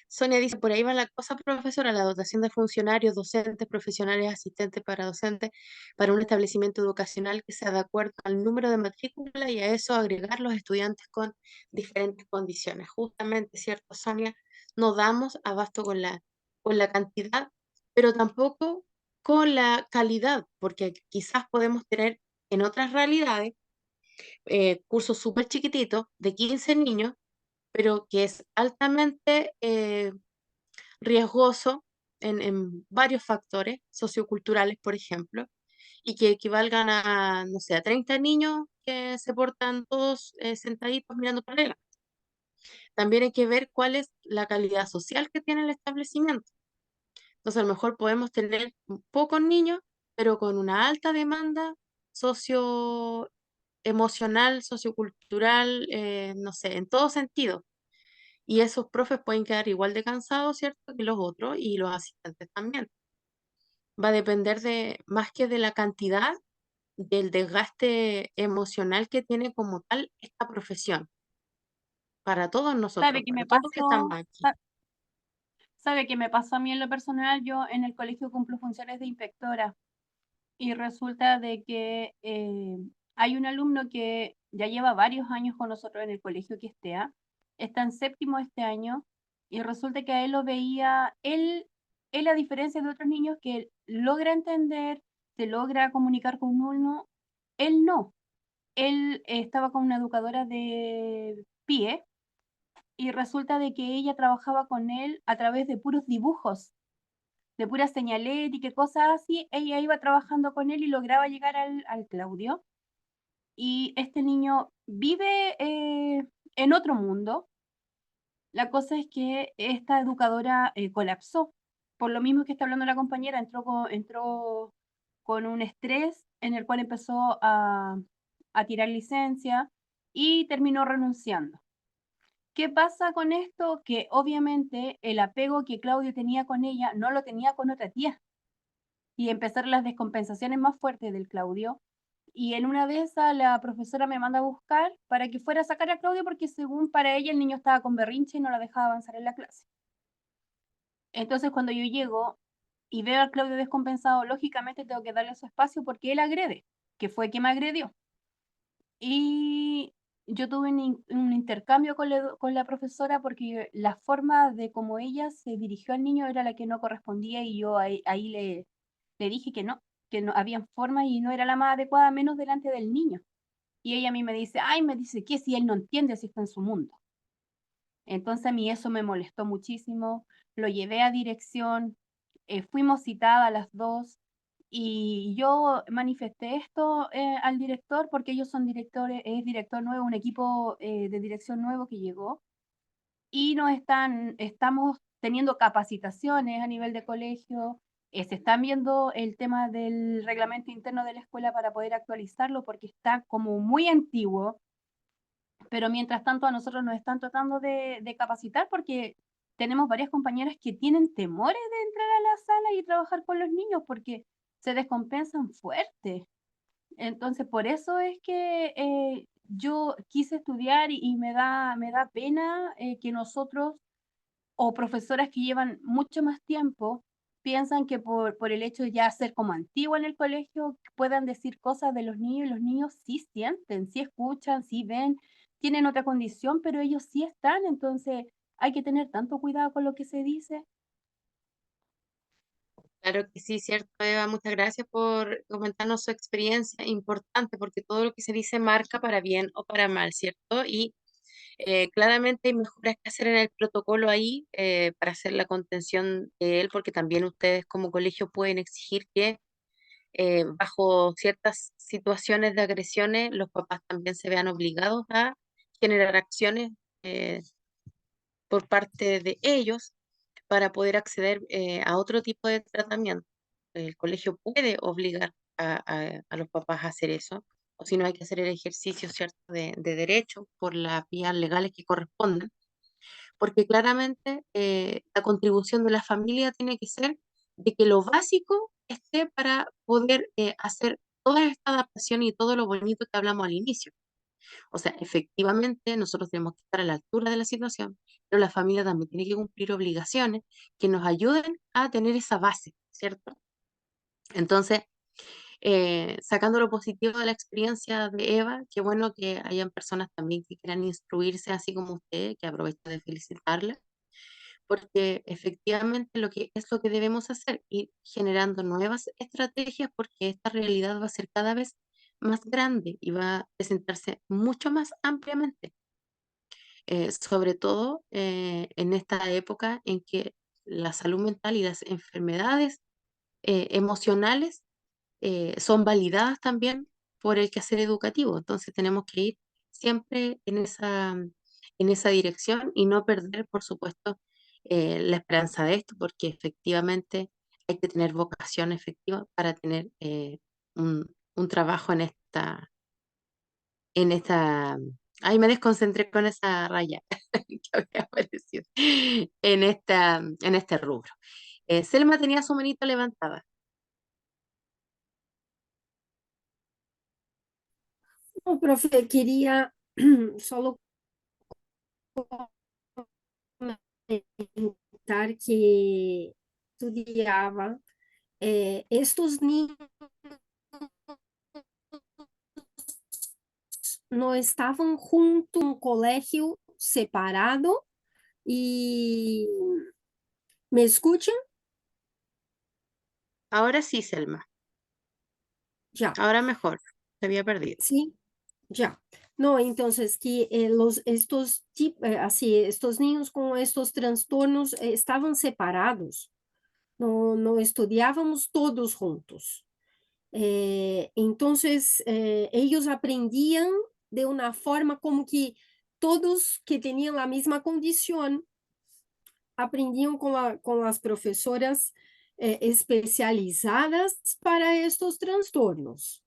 Sonia dice, por ahí va la cosa, profesora, la dotación de funcionarios, docentes, profesionales, asistentes para docentes, para un establecimiento educacional que sea de acuerdo al número de matrícula y a eso agregar los estudiantes con diferentes condiciones. Justamente, ¿cierto, Sonia? No damos abasto con la cantidad, pero tampoco con la calidad, porque quizás podemos tener en otras realidades cursos súper chiquititos de 15 niños, pero que es altamente riesgoso en varios factores socioculturales, por ejemplo, y que equivalgan a, no sé, a 30 niños que se portan todos sentaditos mirando para adelante. También hay que ver cuál es la calidad social que tiene el establecimiento. Entonces, a lo mejor podemos tener pocos niños, pero con una alta demanda socioemocional, sociocultural, no sé, en todo sentido. Y esos profes pueden quedar igual de cansados, ¿cierto?, que los otros y los asistentes también. Va a depender de, más que de la cantidad, del desgaste emocional que tiene como tal esta profesión para todos ¿sabe nosotros, qué para me todos los que estamos pasó? aquí. ¿Sabe qué me pasó a mí en lo personal? Yo en el colegio cumplo funciones de inspectora y resulta de que hay un alumno que ya lleva varios años con nosotros en el colegio, que es TEA, está en séptimo este año y resulta que a él lo veía, él a diferencia de otros niños que logra entender, se logra comunicar con uno, él no. Él estaba con una educadora de PIE y resulta de que ella trabajaba con él a través de puros dibujos, de pura señalética y cosas así. Ella iba trabajando con él y lograba llegar al Claudio. Y este niño vive en otro mundo. La cosa es que esta educadora colapsó. Por lo mismo que está hablando la compañera, entró con un estrés en el cual empezó a tirar licencia y terminó renunciando. ¿Qué pasa con esto? Que obviamente el apego que Claudio tenía con ella no lo tenía con otra tía. Y empezaron las descompensaciones más fuertes del Claudio. Y en una de esas la profesora me manda a buscar para que fuera a sacar a Claudio porque según para ella el niño estaba con berrinche y no la dejaba avanzar en la clase. Entonces cuando yo llego y veo a Claudio descompensado, lógicamente tengo que darle su espacio porque él agrede, que fue quien me agredió. Y yo tuve un intercambio con la profesora porque la forma de cómo ella se dirigió al niño era la que no correspondía y yo ahí le dije que no había forma y no era la más adecuada, menos delante del niño. Y ella a mí me dice, ay, me dice que si él no entiende, si está en su mundo. Entonces a mí eso me molestó muchísimo, lo llevé a dirección, fuimos citadas las dos y yo manifesté esto al director porque ellos son directores, es director nuevo, un equipo de dirección nuevo que llegó y estamos teniendo capacitaciones a nivel de colegio, se están viendo el tema del reglamento interno de la escuela para poder actualizarlo porque está como muy antiguo, pero mientras tanto a nosotros nos están tratando de capacitar porque tenemos varias compañeras que tienen temores de entrar a la sala y trabajar con los niños porque se descompensan fuerte. Entonces, por eso es que yo quise estudiar y me da pena que nosotros o profesoras que llevan mucho más tiempo piensan que por el hecho de ya ser como antiguo en el colegio puedan decir cosas de los niños y los niños sí sienten, sí escuchan, sí ven, tienen otra condición, pero ellos sí están, entonces hay que tener tanto cuidado con lo que se dice. Claro que sí, cierto, Eva. Muchas gracias por comentarnos su experiencia. Importante porque todo lo que se dice marca para bien o para mal, ¿cierto? Y claramente hay mejoras que hacer en el protocolo ahí para hacer la contención de él, porque también ustedes como colegio pueden exigir que bajo ciertas situaciones de agresiones los papás también se vean obligados a generar acciones eh, por parte de ellos para poder acceder a otro tipo de tratamiento. El colegio puede obligar a los papás a hacer eso, o si no hay que hacer el ejercicio, ¿cierto?, de derecho por las vías legales que correspondan, porque claramente la contribución de la familia tiene que ser de que lo básico esté para poder hacer toda esta adaptación y todo lo bonito que hablamos al inicio. O sea, efectivamente nosotros tenemos que estar a la altura de la situación, pero la familia también tiene que cumplir obligaciones que nos ayuden a tener esa base, ¿cierto? Entonces, sacando lo positivo de la experiencia de Eva, qué bueno que hayan personas también que quieran instruirse así como usted, que aprovecho de felicitarla, porque efectivamente lo que es lo que debemos hacer, ir generando nuevas estrategias, porque esta realidad va a ser cada vez más grande y va a presentarse mucho más ampliamente, sobre todo en esta época en que la salud mental y las enfermedades emocionales son validadas también por el quehacer educativo. Entonces tenemos que ir siempre en esa dirección y no perder, por supuesto, la esperanza de esto, porque efectivamente hay que tener vocación efectiva para tener un trabajo en esta, ay, me desconcentré con esa raya que había aparecido en este rubro. Selma tenía su manito levantada. No, profe, quería solo comentar que estudiaba. Estos niños no estaban juntos en un colegio separado y ¿me escuchan? Ahora sí, Selma. Ya, Ahora mejor. Se había perdido. sí, ya. No, entonces que así, estos niños con estos trastornos estaban separados, no estudiábamos todos juntos. Entonces, ellos aprendían de una forma como que todos que tenían la misma condición aprendían con las profesoras especializadas para estos trastornos.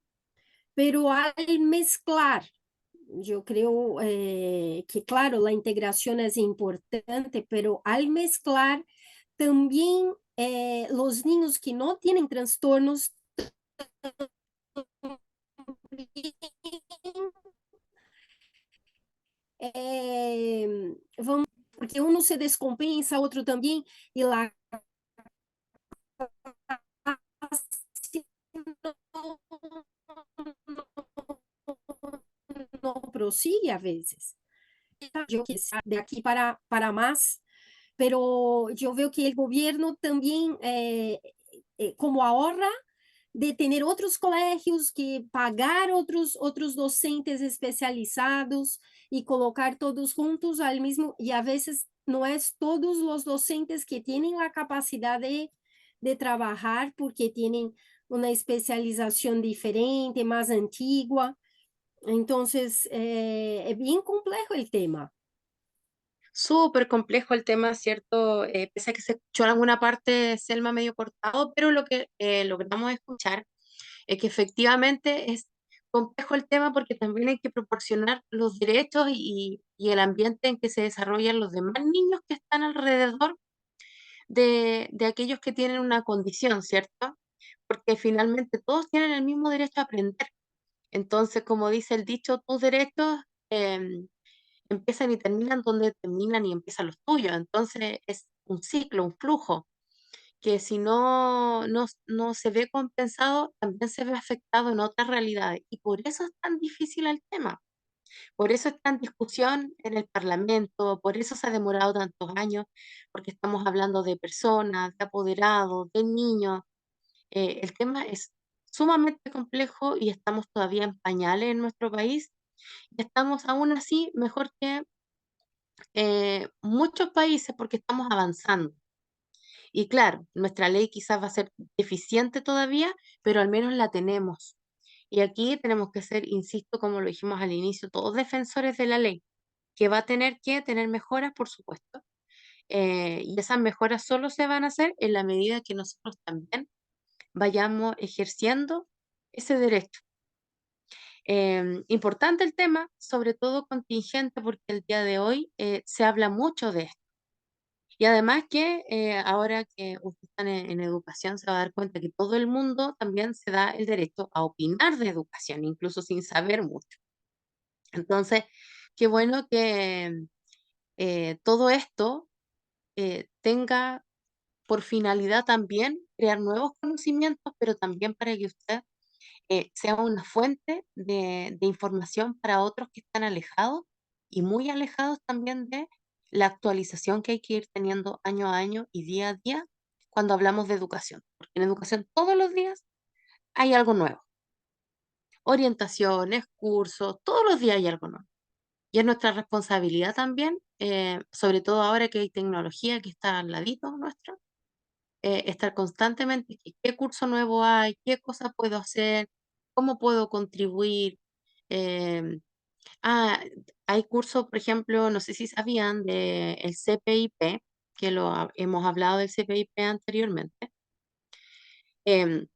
Pero al mezclar, yo creo que, claro, la integración es importante, pero al mezclar también los niños que no tienen trastornos vamos, porque uno se descompensa, otro también, y la no prosigue a veces. Yo quisiera de aquí para más, pero yo veo que el gobierno también, como ahorra de tener outros colégios que pagar outros docentes especializados e colocar todos juntos al mismo, e a vezes não é todos os docentes que têm a capacidade de trabalhar porque têm uma especialização diferente, mais antiga. Então, é bem complexo o tema. Súper complejo el tema, ¿cierto? Pese a que se escuchó en alguna parte, Selma, medio cortado, pero lo que logramos escuchar es que efectivamente es complejo el tema porque también hay que proporcionar los derechos y el ambiente en que se desarrollan los demás niños que están alrededor de aquellos que tienen una condición, ¿cierto? Porque finalmente todos tienen el mismo derecho a aprender. Entonces, como dice el dicho, tus derechos em, empiezan y terminan donde terminan y empiezan los tuyos. Entonces, es un ciclo, un flujo, que si no se ve compensado, también se ve afectado en otras realidades. Y por eso es tan difícil el tema. Por eso está en discusión en el Parlamento, por eso se ha demorado tantos años, porque estamos hablando de personas, de apoderados, de niños. El tema es sumamente complejo y estamos todavía en pañales en nuestro país. Y estamos aún así mejor que muchos países porque estamos avanzando. Y claro, nuestra ley quizás va a ser deficiente todavía, pero al menos la tenemos. Y aquí tenemos que ser, insisto, como lo dijimos al inicio, todos defensores de la ley, que va a tener que tener mejoras, por supuesto. Y esas mejoras solo se van a hacer en la medida que nosotros también vayamos ejerciendo ese derecho. Importante el tema, sobre todo contingente, porque el día de hoy se habla mucho de esto. Y además que ahora que ustedes están en educación se va a dar cuenta que todo el mundo también se da el derecho a opinar de educación, incluso sin saber mucho. Entonces, qué bueno que todo esto tenga por finalidad también crear nuevos conocimientos, pero también para que usted sea una fuente de información para otros que están alejados y muy alejados también de la actualización que hay que ir teniendo año a año y día a día cuando hablamos de educación. Porque en educación todos los días hay algo nuevo. Orientaciones, cursos, todos los días hay algo nuevo. Y es nuestra responsabilidad también, sobre todo ahora que hay tecnología que está al ladito nuestro, estar constantemente, qué curso nuevo hay, qué cosas puedo hacer, cómo puedo contribuir. em, ah, Hay cursos, por ejemplo, no sé si sabían de el CPIP, que hemos hablado del CPIP anteriormente, em,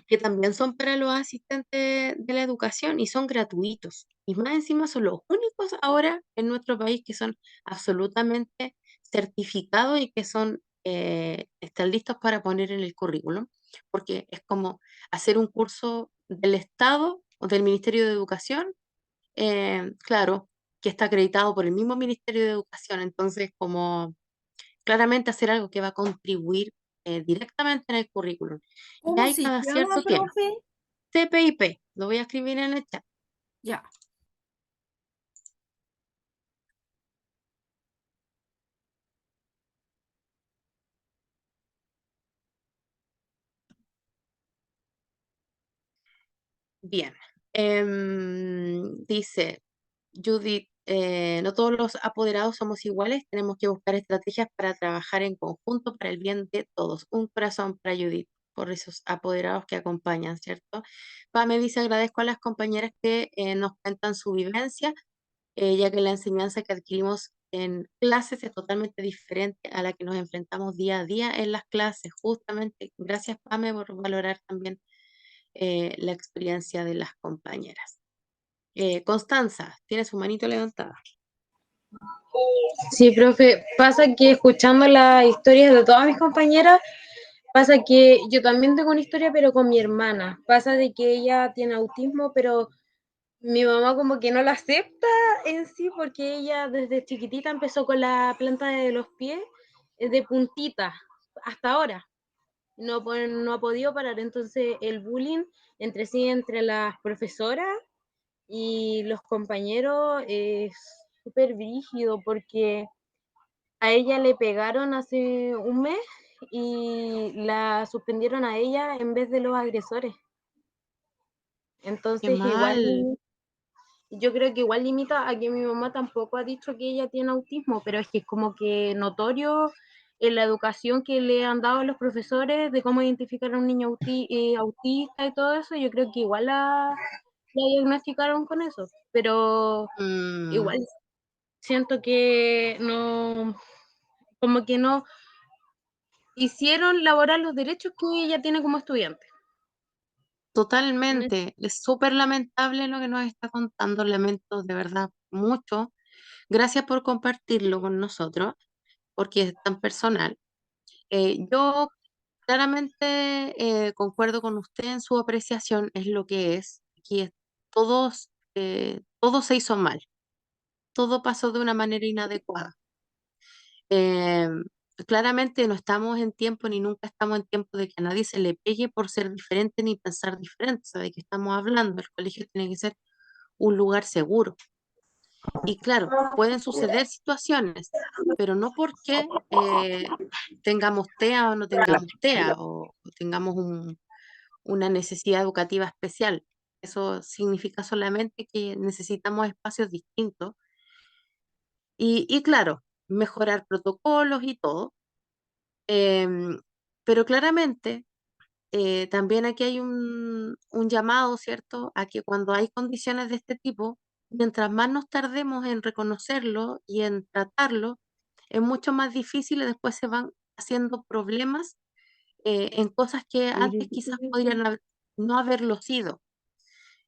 que también son para los asistentes de la educación y son gratuitos. Y más encima son los únicos ahora en nuestro país que son absolutamente certificados y que están listos para poner en el currículum, porque es como hacer un curso del Estado o del Ministerio de Educación, claro, que está acreditado por el mismo Ministerio de Educación, entonces como claramente hacer algo que va a contribuir directamente en el currículum. Y Como hay se cada chama, cierto tiempo. profe? CPIP, lo voy a escribir en el chat. Ya. Bien. Dice Judith, no todos los apoderados somos iguales, tenemos que buscar estrategias para trabajar en conjunto para el bien de todos. Un corazón para Judith, por esos apoderados que acompañan, ¿cierto? Pame dice, agradezco a las compañeras que nos cuentan su vivencia, ya que la enseñanza que adquirimos en clases es totalmente diferente a la que nos enfrentamos día a día en las clases. Justamente, gracias Pame por valorar también la experiencia de las compañeras. Constanza, tiene su manito levantada. Sí, profe, pasa que escuchando las historias de todas mis compañeras, pasa que yo también tengo una historia, pero con mi hermana. Pasa de que ella tiene autismo, pero mi mamá como que no la acepta en sí, porque ella desde chiquitita empezó con la planta de los pies de puntita hasta ahora. No ha podido parar. Entonces el bullying entre sí, entre las profesoras y los compañeros es súper brígido porque a ella le pegaron hace un mes y la suspendieron a ella en vez de los agresores. Qué Entonces igual mal. yo creo que igual limita a que mi mamá tampoco ha dicho que ella tiene autismo, pero es que es como que notorio en la educación que le han dado los profesores de cómo identificar a un niño autista y todo eso, yo creo que igual la diagnosticaron con eso, pero Mm, igual siento que no, como que no hicieron laborar los derechos que ella tiene como estudiante. totalmente. Es súper lamentable lo que nos está contando. Lamento de verdad mucho. Gracias por compartirlo con nosotros, porque es tan personal. Yo claramente concuerdo con usted en su apreciación, es lo que es. Aquí todo se hizo mal, todo pasó de una manera inadecuada. Eh, Claramente no estamos en tiempo ni nunca estamos en tiempo de que a nadie se le pegue por ser diferente ni pensar diferente. O sea, de que estamos hablando, el colegio tiene que ser un lugar seguro. Y claro, pueden suceder situaciones, pero no porque tengamos TEA o no tengamos TEA o tengamos una necesidad educativa especial. Eso significa solamente que necesitamos espacios distintos y claro, mejorar protocolos y todo. Em, pero claramente también aquí hay un llamado, ¿cierto?, a que cuando hay condiciones de este tipo, mientras más nos tardemos en reconocerlo y en tratarlo, es mucho más difícil y después se van haciendo problemas en cosas que antes quizás podrían no haberlo sido.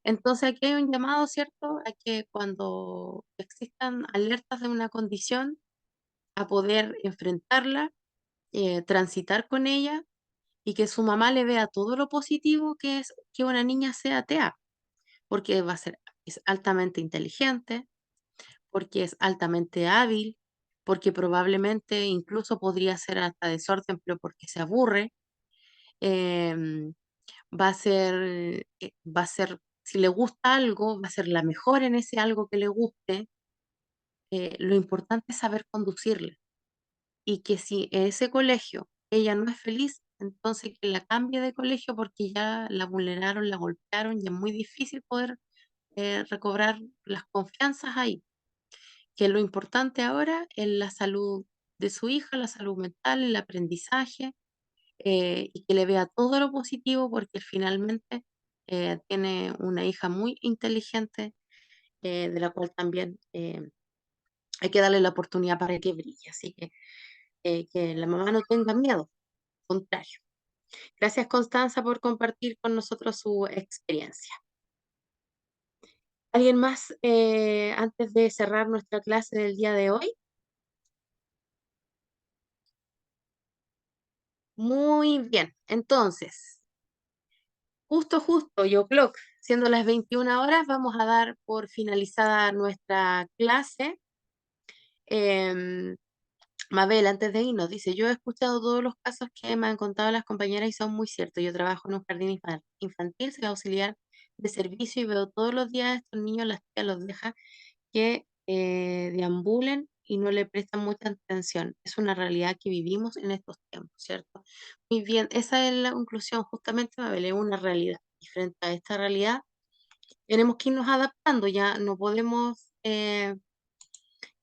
Entonces aquí hay un llamado, ¿cierto?, a que cuando existan alertas de una condición, a poder enfrentarla, transitar con ella y que su mamá le vea todo lo positivo que es que una niña sea TEA, porque es altamente inteligente, porque es altamente hábil, porque probablemente incluso podría ser hasta desorden, pero porque se aburre, em, si le gusta algo, va a ser la mejor en ese algo que le guste. Lo importante es saber conducirla y que si en ese colegio ella no es feliz, entonces que la cambie de colegio porque ya la vulneraron, la golpearon y es muy difícil poder recobrar las confianzas ahí. Que lo importante ahora es la salud de su hija, la salud mental, el aprendizaje y que le vea todo lo positivo porque finalmente tiene una hija muy inteligente de la cual también hay que darle la oportunidad para que brille. Así que la mamá no tenga miedo, al contrario. Gracias, Constanza, por compartir con nosotros su experiencia. ¿Alguien más antes de cerrar nuestra clase del día de hoy? Muy bien, entonces, justo, yo clock, siendo las 21 horas, vamos a dar por finalizada nuestra clase. Em, Mabel, antes de irnos, dice, yo he escuchado todos los casos que me han contado las compañeras y son muy ciertos. Yo trabajo en un jardín infantil, soy auxiliar de servicio y veo todos los días a estos niños, las tías los dejan que deambulen y no le prestan mucha atención. Es una realidad que vivimos en estos tiempos, ¿cierto? Muy bien, esa es la conclusión, justamente, Mabel, es una realidad. Y frente a esta realidad, tenemos que irnos adaptando, ya no podemos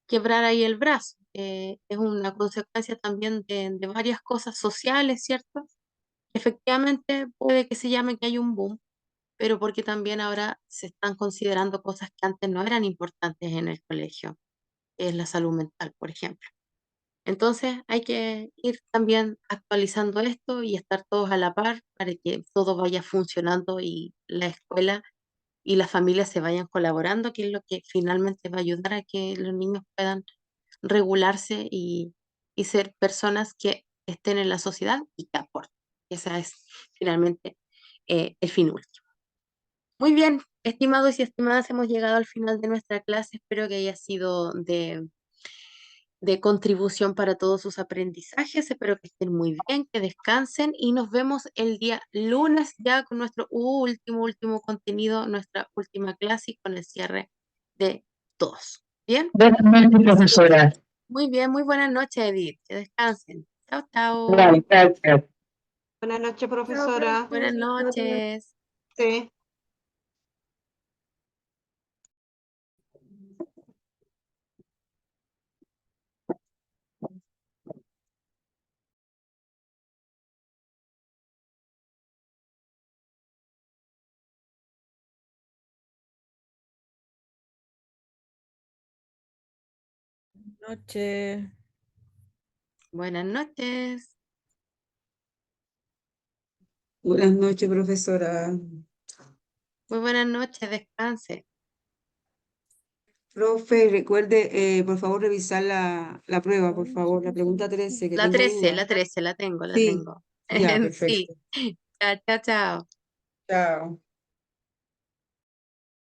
quebrar ahí el brazo. Es una consecuencia también de varias cosas sociales, ¿cierto? Efectivamente, puede que se llame que hay un boom, pero porque también ahora se están considerando cosas que antes no eran importantes en el colegio, que es la salud mental, por ejemplo. Entonces hay que ir también actualizando esto y estar todos a la par para que todo vaya funcionando y la escuela y las familias se vayan colaborando, que es lo que finalmente va a ayudar a que los niños puedan regularse y ser personas que estén en la sociedad y que aporten. Esa es finalmente el fin último. Muy bien, estimados y estimadas, hemos llegado al final de nuestra clase. Espero que haya sido de contribución para todos sus aprendizajes. Espero que estén muy bien, que descansen y nos vemos el día lunes ya con nuestro último contenido, nuestra última clase y con el cierre de todos. ¿Bien? Buenas noches, profesora. Muy bien, muy buenas noches, Edith. Que descansen. Chao, chao. Gracias. Buenas noches, Chao, profesora. profe. Buenas noches. Sí. Noche. Buenas noches. Buenas noches, profesora. Muy buenas noches. Descanse. Profe, recuerde, por favor, revisar la prueba, por favor. La pregunta 13, que La tengo 13, duda. la 13, la tengo, la Sí, tengo. ya, Sí. perfecto. Chao, chao, chao. Chao.